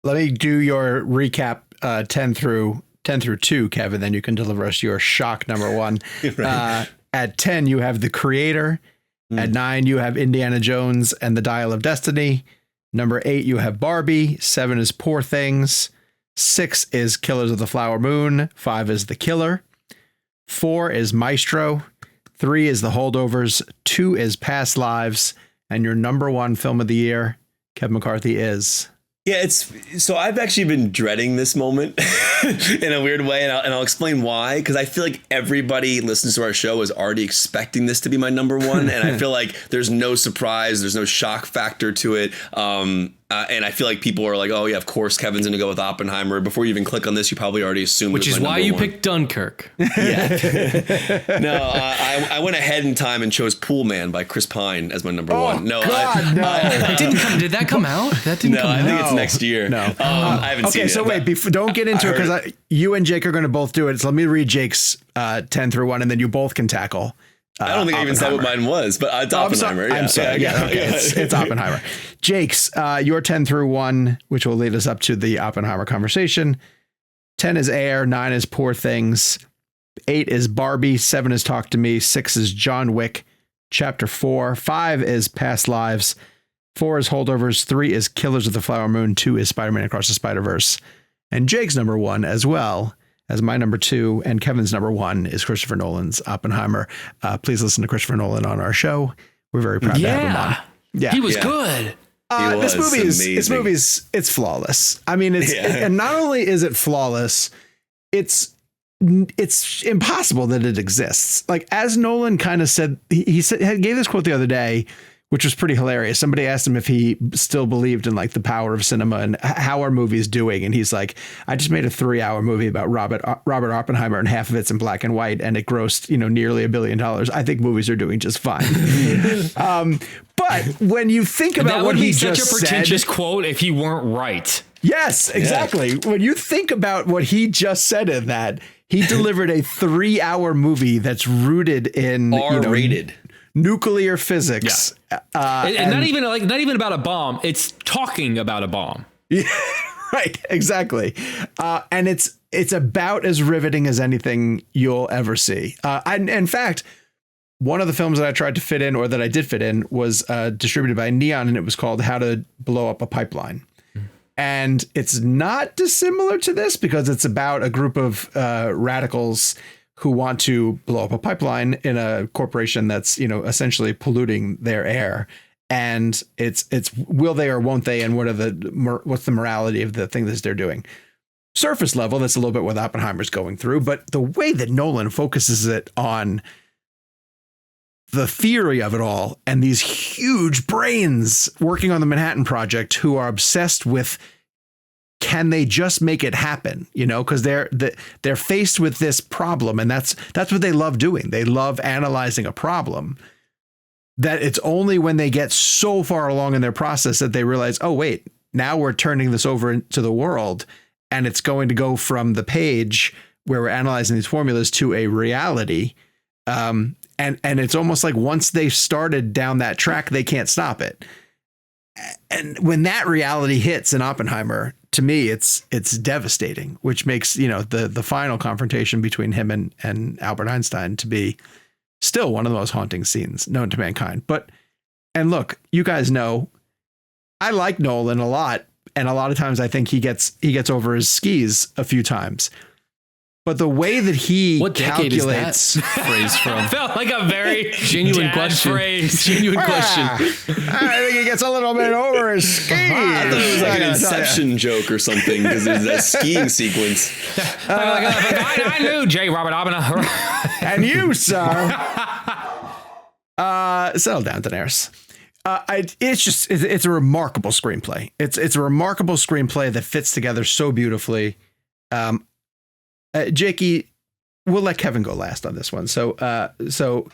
Let me do your recap 10 through 2, Kevin. Then you can deliver us your shock number 1. Right. At 10, you have The Creator. At 9, you have Indiana Jones and the Dial of Destiny. Number 8, you have Barbie. 7 is Poor Things. 6 is Killers of the Flower Moon. 5 is The Killer. 4 is Maestro. 3 is The Holdovers. 2 is Past Lives. And your number 1 film of the year, Kevin McCarthy, is... Yeah, so I've actually been dreading this moment in a weird way, and I'll explain why. Because I feel like everybody listens to our show is already expecting this to be my number 1, and I feel like there's no surprise, there's no shock factor to it. And I feel like people are like, oh yeah, of course Kevin's going to go with Oppenheimer. Before you even click on this, you probably already assumed. Which is why you picked Dunkirk. Yeah. No, I went ahead in time and chose Pool Man by Chris Pine as my number 1. No, God, no. It didn't come. Did that come out? That didn't come out. I think it's next year. No. I haven't seen it. Okay, so wait, don't get into it, because you and Jake are going to both do it. So let me read Jake's 10 through 1, and then you both can tackle. I don't think I even said what mine was, but it's Oppenheimer. I'm sorry. Yeah, okay. It's Oppenheimer. Jake's, your 10 through 1, which will lead us up to the Oppenheimer conversation. 10 is Air, 9 is Poor Things, 8 is Barbie, 7 is Talk to Me, 6 is John Wick, Chapter 4, 5 is Past Lives, 4 is Holdovers, 3 is Killers of the Flower Moon, 2 is Spider-Man Across the Spider-Verse. And Jake's number 1 as well as my number 2, and Kevin's number 1 is Christopher Nolan's Oppenheimer. Please listen to Christopher Nolan on our show. We're very proud to have him on. Yeah, he was good. This movie is flawless. I mean, and not only is it flawless, it's impossible that it exists. Like, as Nolan kind of said, he gave this quote the other day, which was pretty hilarious. Somebody asked him if he still believed in like the power of cinema and how are movies doing. And he's like, I just made a 3-hour movie about Robert Oppenheimer, and half of it's in black and white, and it grossed, nearly $1 billion. I think movies are doing just fine. But when you think about what he just said, that would be such a pretentious quote if he weren't right. Yes, exactly. Yeah. When you think about what he just said in that, he delivered a 3-hour movie that's rooted in R-rated. Nuclear physics, and not even about a bomb. It's talking about a bomb. Yeah, right. Exactly. And it's about as riveting as anything you'll ever see. And in fact, one of the films that I tried to fit in, or that I did fit in, was distributed by Neon, and it was called How to Blow Up a Pipeline. And it's not dissimilar to this, because it's about a group of radicals who want to blow up a pipeline in a corporation that's, essentially polluting their air. And it's will they or won't they, and what's the morality of the thing that they're doing. Surface level, that's a little bit what Oppenheimer's going through, but the way that Nolan focuses it on the theory of it all, and these huge brains working on the Manhattan Project who are obsessed with, can they just make it happen? Because they're faced with this problem, and that's what they love doing. They love analyzing a problem. that it's only when they get so far along in their process that they realize, oh, wait, now we're turning this over into the world, and it's going to go from the page where we're analyzing these formulas to a reality. And it's almost like once they've started down that track, they can't stop it. And when that reality hits in Oppenheimer, to me, it's devastating, which makes, the final confrontation between him and Albert Einstein to be still one of the most haunting scenes known to mankind. And look, you guys know, I like Nolan a lot. And a lot of times I think he gets over his skis a few times. But the way that he calculates phrase from felt like a very genuine question. Phrase. Genuine question. I think he gets a little bit over his skis. I thought it was like an Inception joke or something because there's that skiing sequence. I knew J. Robert Oppenheimer. And you, sir. Settle down, Daenerys. It's a remarkable screenplay. It's a remarkable screenplay that fits together so beautifully. Jakey, we'll let Kevin go last on this one. So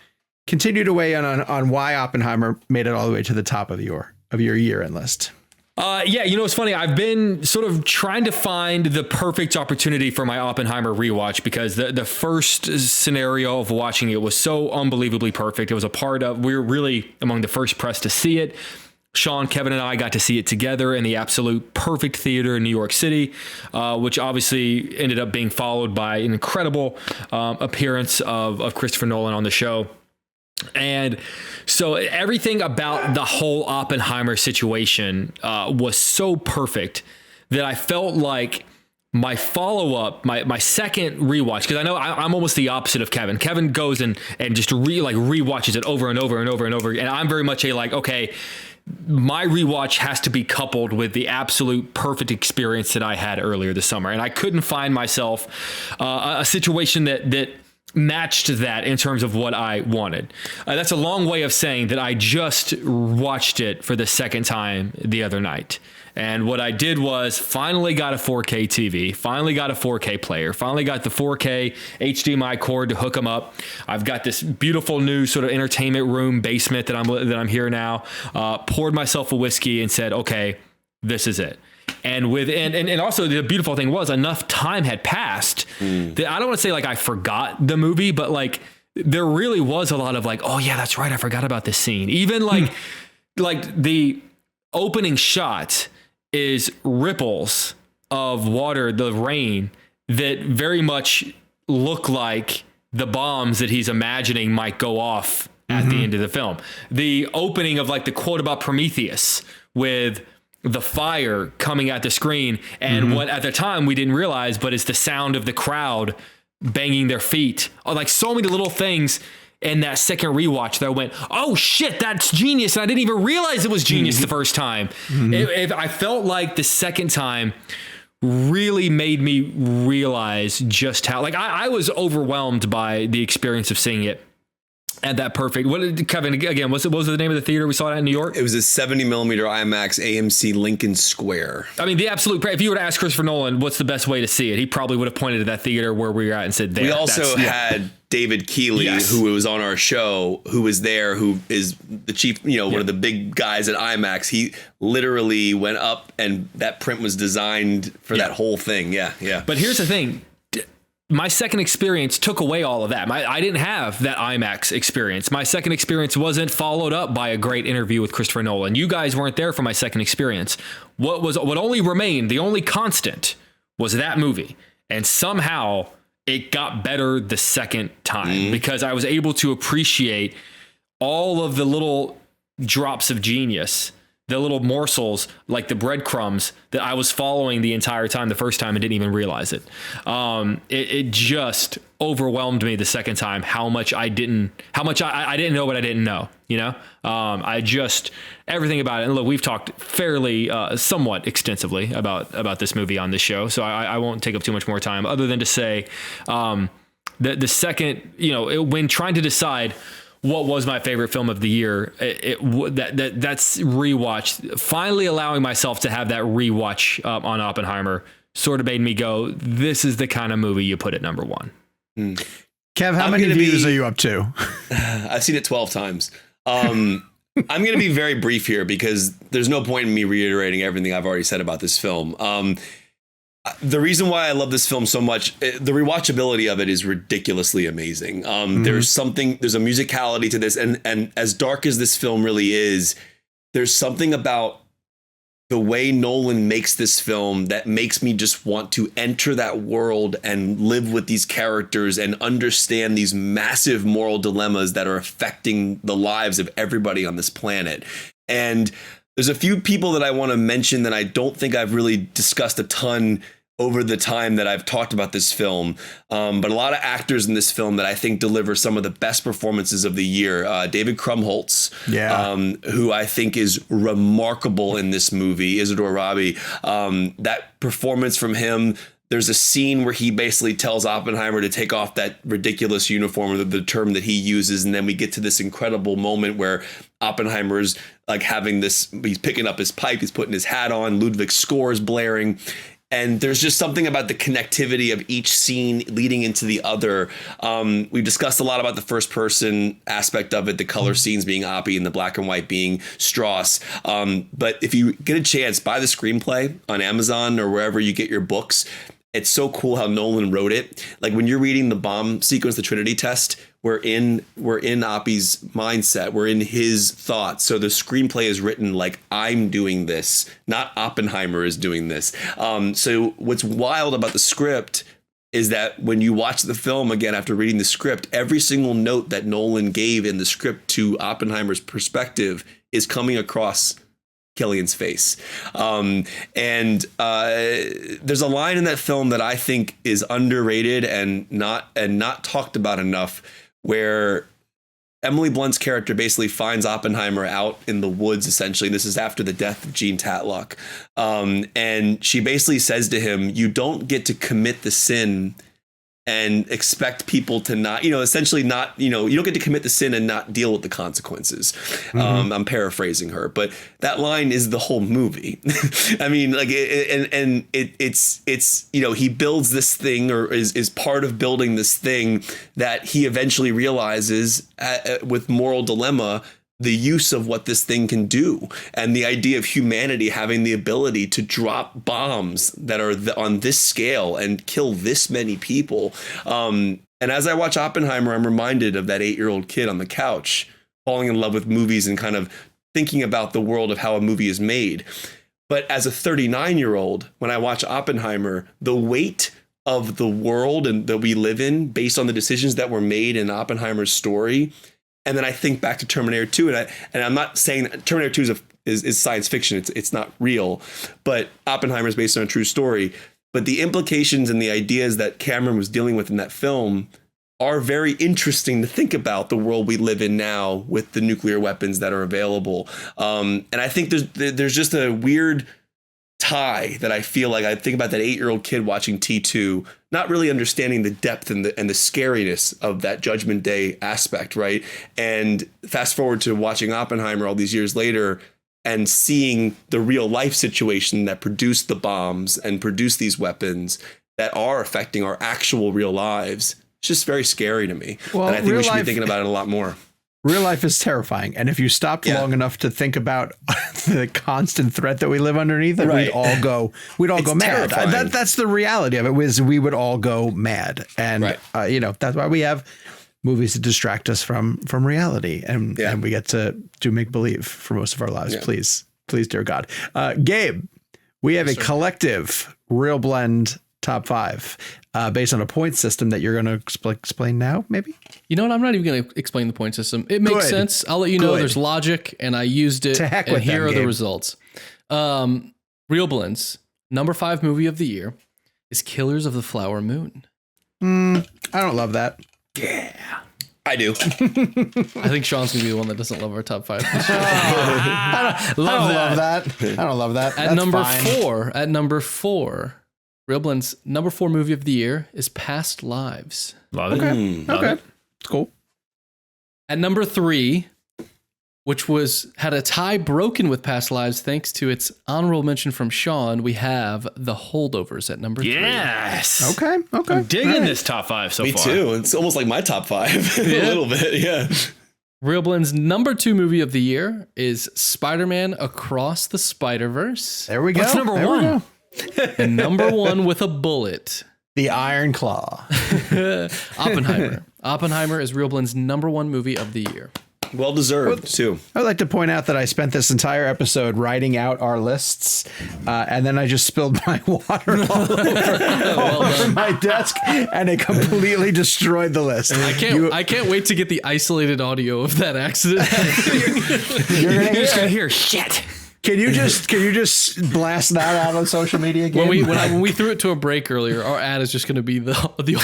continue to weigh in on why Oppenheimer made it all the way to the top of your year-end list. Yeah, it's funny. I've been sort of trying to find the perfect opportunity for my Oppenheimer rewatch because the first scenario of watching it was so unbelievably perfect. It was we were really among the first press to see it. Sean, Kevin, and I got to see it together in the absolute perfect theater in New York City, which obviously ended up being followed by an incredible appearance of Christopher Nolan on the show. And so everything about the whole Oppenheimer situation was so perfect that I felt like my follow-up, my second rewatch, because I know I'm almost the opposite of Kevin. Kevin goes and just rewatches it over and over and over and over. And I'm very much okay, my rewatch has to be coupled with the absolute perfect experience that I had earlier this summer. And I couldn't find myself a situation that matched that in terms of what I wanted. That's a long way of saying that I just watched it for the second time the other night. And what I did was finally got a 4K TV, finally got a 4K player, finally got the 4K HDMI cord to hook them up. I've got this beautiful new sort of entertainment room basement that I'm here now. Poured myself a whiskey and said, okay, this is it. And and also the beautiful thing was enough time had passed that I don't want to say I forgot the movie, but there really was a lot of oh yeah, that's right, I forgot about this scene. Even like the opening shot is ripples of water, the rain that very much look like the bombs that he's imagining might go off at the end of the film. The opening of the quote about Prometheus with the fire coming at the screen and what at the time we didn't realize, but it's the sound of the crowd banging their feet. So many little things in that second rewatch that I went, oh shit, that's genius. And I didn't even realize it was genius the first time. I felt like the second time really made me realize just how, I was overwhelmed by the experience of seeing it at that perfect. Kevin, again, what was the name of the theater we saw it at in New York? It was a 70 millimeter IMAX AMC Lincoln Square. I mean, the absolute. If you were to ask Christopher Nolan, what's the best way to see it? He probably would have pointed to that theater where we were at and said, there. We also had David Keeley, who was on our show, who was there, who is the chief, one of the big guys at IMAX. He literally went up and that print was designed for that whole thing. Yeah. Yeah. But here's the thing. My second experience took away all of that. I didn't have that IMAX experience. My second experience wasn't followed up by a great interview with Christopher Nolan. You guys weren't there for my second experience. What only remained, the only constant, was that movie. And somehow it got better the second time because I was able to appreciate all of the little drops of genius, the little morsels, like the breadcrumbs that I was following the entire time the first time and didn't even realize it. It just overwhelmed me the second time how much I didn't know what I didn't know, everything about it. And look, we've talked fairly, somewhat extensively about this movie on this show. So I won't take up too much more time other than to say, the second, when trying to decide what was my favorite film of the year, that's rewatch. Finally allowing myself to have that rewatch on Oppenheimer sort of made me go, this is the kind of movie you put at number one. Kev, how many views are you up to? I've seen it 12 times. I'm going to be very brief here because there's no point in me reiterating everything I've already said about this film. The reason why I love this film so much, the rewatchability of it is ridiculously amazing. There's a musicality to this, and as dark as this film really is, there's something about the way Nolan makes this film that makes me just want to enter that world and live with these characters and understand these massive moral dilemmas that are affecting the lives of everybody on this planet. And there's a few people that I want to mention that I don't think I've really discussed a ton over the time that I've talked about this film. But a lot of actors in this film that I think deliver some of the best performances of the year. David Krumholtz, who I think is remarkable in this movie. Isidore Rabi, that performance from him. There's a scene where he basically tells Oppenheimer to take off that ridiculous uniform, or the term that he uses. And then we get to this incredible moment where Oppenheimer's like having this, he's picking up his pipe, he's putting his hat on, Ludwig's score is blaring. And there's just something about the connectivity of each scene leading into the other. We've discussed a lot about the first person aspect of it, the color scenes being Oppie and the black and white being Strauss. But if you get a chance, buy the screenplay on Amazon or wherever you get your books. It's so cool how Nolan wrote it. Like when you're reading the bomb sequence, the Trinity test, we're in Oppie's mindset. We're in his thoughts. So the screenplay is written like I'm doing this, not Oppenheimer is doing this. So what's wild about the script is that when you watch the film again after reading the script, every single note that Nolan gave in the script to Oppenheimer's perspective is coming across Killian's face. There's a line in that film that I think is underrated and not talked about enough, where Emily Blunt's character basically finds Oppenheimer out in the woods, essentially. This is after the death of Gene Tatlock. And she basically says to him, you don't get to commit the sin and expect people to not, essentially not, you don't get to commit the sin and not deal with the consequences. I'm paraphrasing her, but that line is the whole movie. I mean, like, it's he builds this thing, or is part of building this thing that he eventually realizes with moral dilemma, the use of what this thing can do, and the idea of humanity having the ability to drop bombs that are on this scale and kill this many people. And as I watch Oppenheimer, I'm reminded of that 8-year-old kid on the couch falling in love with movies and kind of thinking about the world of how a movie is made. But as a 39-year-old, when I watch Oppenheimer, the weight of the world and that we live in based on the decisions that were made in Oppenheimer's story. And then I think back to Terminator 2, and I'm not saying that Terminator 2 is science fiction. It's not real, but Oppenheimer is based on a true story. But the implications and the ideas that Cameron was dealing with in that film are very interesting to think about the world we live in now with the nuclear weapons that are available. And I think there's just a weird tie that I feel like I think about that 8-year-old kid watching T2, not really understanding the depth and the scariness of that Judgment Day aspect, right? And fast forward to watching Oppenheimer all these years later and seeing the real life situation that produced the bombs and produced these weapons that are affecting our actual real lives. It's just very scary to me. Well, and I think we should be thinking about it a lot more. Real life is terrifying. And if you stopped long enough to think about the constant threat that we live underneath, we'd all go mad. That's the reality of it, was we would all go mad. And, that's why we have movies to distract us from reality. And we get to do make believe for most of our lives. Please, dear God. Gabe, we have a collective ReelBlend top 5 based on a point system that you're going to explain now, maybe? You know what? I'm not even going to explain the point system. It makes sense. I'll let you know there's logic, and I used it. To heck with and here them, are the results. ReelBlend's number 5 movie of the year is Killers of the Flower Moon. I don't love that. Yeah. I do. I think Sean's going to be the one that doesn't love our top 5. I don't love that. At number 4, ReelBlend's number 4 movie of the year is Past Lives. Love it. Okay. It's cool. At number 3, which had a tie broken with Past Lives thanks to its honorable mention from Sean, we have The Holdovers at number 3. Yes. Okay. I'm digging this top 5 so far. Me too. It's almost like my top 5 a little bit. Yeah. ReelBlend's number 2 movie of the year is Spider-Man Across the Spider-Verse. There we go. What's number 1? And number 1 with a bullet. The Iron Claw. Oppenheimer. Oppenheimer is ReelBlend's number 1 movie of the year. Well deserved, too. I would like to point out that I spent this entire episode writing out our lists, and then I just spilled my water all over my desk, and it completely destroyed the list. I can't wait to get the isolated audio of that accident. You're just gonna hear shit. Can you just blast that out on social media again? When we threw it to a break earlier, our ad is just going to be the audio.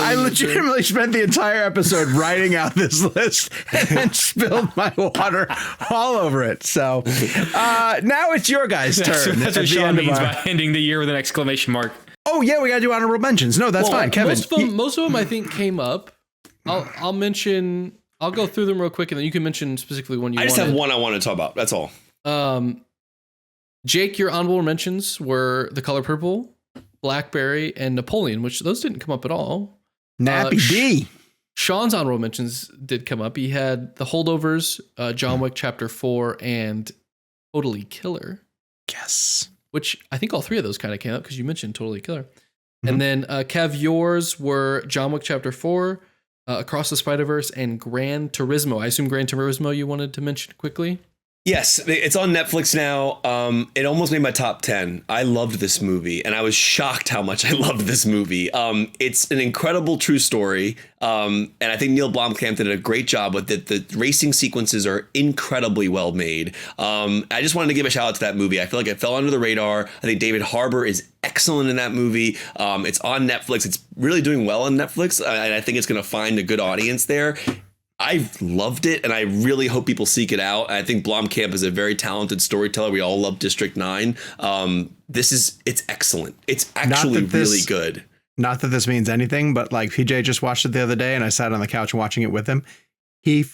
I legitimately spent the entire episode writing out this list and then spilled my water all over it. So now it's your guys' turn. That's what Sean means by ending the year with an exclamation mark. Oh yeah, we got to do honorable mentions. No, that's fine, Kevin. Most of them I think came up. I'll mention. I'll go through them real quick, and then you can mention specifically one you wanted. I just have one I want to talk about. That's all. Jake, your honorable mentions were The Color Purple, Blackberry, and Napoleon, which those didn't come up at all. Nappy D. Sean's honorable mentions did come up. He had The Holdovers, John Wick Chapter 4, and Totally Killer. Yes. Which I think all 3 of those kind of came up because you mentioned Totally Killer. Mm-hmm. And then Kev, yours were John Wick Chapter 4, Across the Spider-Verse, and Gran Turismo. I assume Gran Turismo you wanted to mention quickly? Yes, it's on Netflix now. It almost made my top 10. I loved this movie, and I was shocked how much I loved this movie. It's an incredible true story, and I think Neil Blomkamp did a great job with it. The racing sequences are incredibly well made. I just wanted to give a shout out to that movie. I feel like it fell under the radar. I think David Harbour is excellent in that movie. It's on Netflix. It's really doing well on Netflix, and I think it's going to find a good audience there. I loved it, and I really hope people seek it out. I think Blomkamp is a very talented storyteller. We all love District 9. It's excellent. It's actually really good. Not that this means anything, but like PJ just watched it the other day, and I sat on the couch watching it with him. He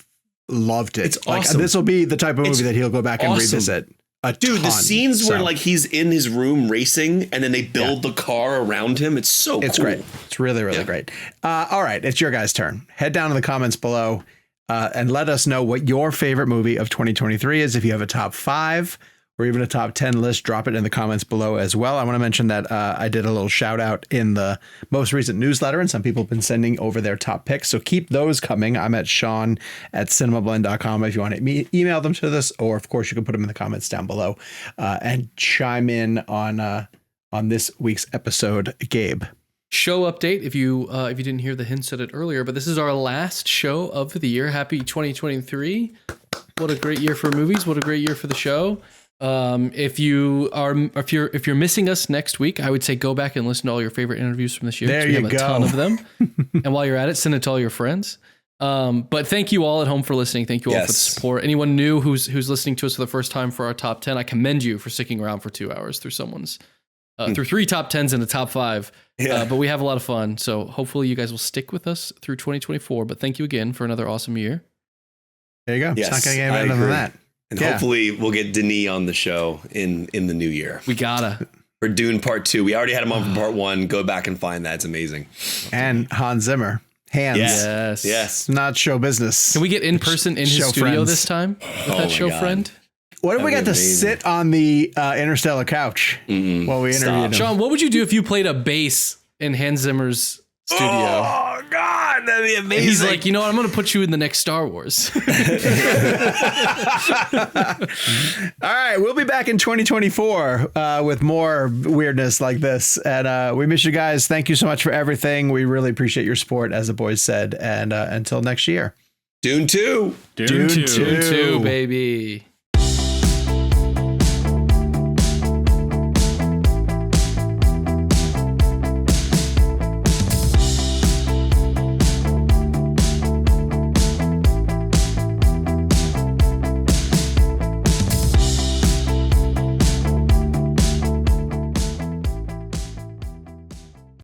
loved it. It's awesome. This will be the type of movie that he'll go back and revisit. The scenes where like he's in his room racing, and then they build the car around him. It's so cool. It's great. It's really, really great. All right. It's your guys' turn. Head down to the comments below and let us know what your favorite movie of 2023 is. If you have a top 5 or even a top 10 list, drop it in the comments below as well. I want to mention that I did a little shout out in the most recent newsletter, and some people have been sending over their top picks. So keep those coming. I'm at Sean@cinemablend.com if you want to email them to us, or of course you can put them in the comments down below and chime in on this week's episode. Gabe. Show update. If you didn't hear the hints at it earlier, but this is our last show of the year. Happy 2023. What a great year for movies. What a great year for the show. If you're missing us next week, I would say go back and listen to all your favorite interviews from this year. There we you have go. a ton of them. And while you're at it, send it to all your friends. But thank you all at home for listening. Thank you all for the support. Anyone new who's listening to us for the first time for our top 10, I commend you for sticking around for 2 hours through through 3 top 10s and a top 5. But we have a lot of fun. So hopefully you guys will stick with us through 2024. But thank you again for another awesome year. There you go. Yes, it's not going to get better than that. And hopefully we'll get Denis on the show in the new year. We gotta. For Dune Part 2. We already had him on for Part 1. Go back and find that. It's amazing. And Hans Zimmer. Hands. Yes. Not show business. Can we get in person in his studio friends. this time with that show friend? What if we got to sit on the Interstellar couch while we interviewed him? Sean, what would you do if you played a bass in Hans Zimmer's studio? Oh, God, that'd be amazing. He's like, you know what? I'm going to put you in the next Star Wars. All right, we'll be back in 2024 with more weirdness like this. And we miss you guys. Thank you so much for everything. We really appreciate your support, as the boys said. And until next year. Dune 2. Dune 2. Dune 2, baby.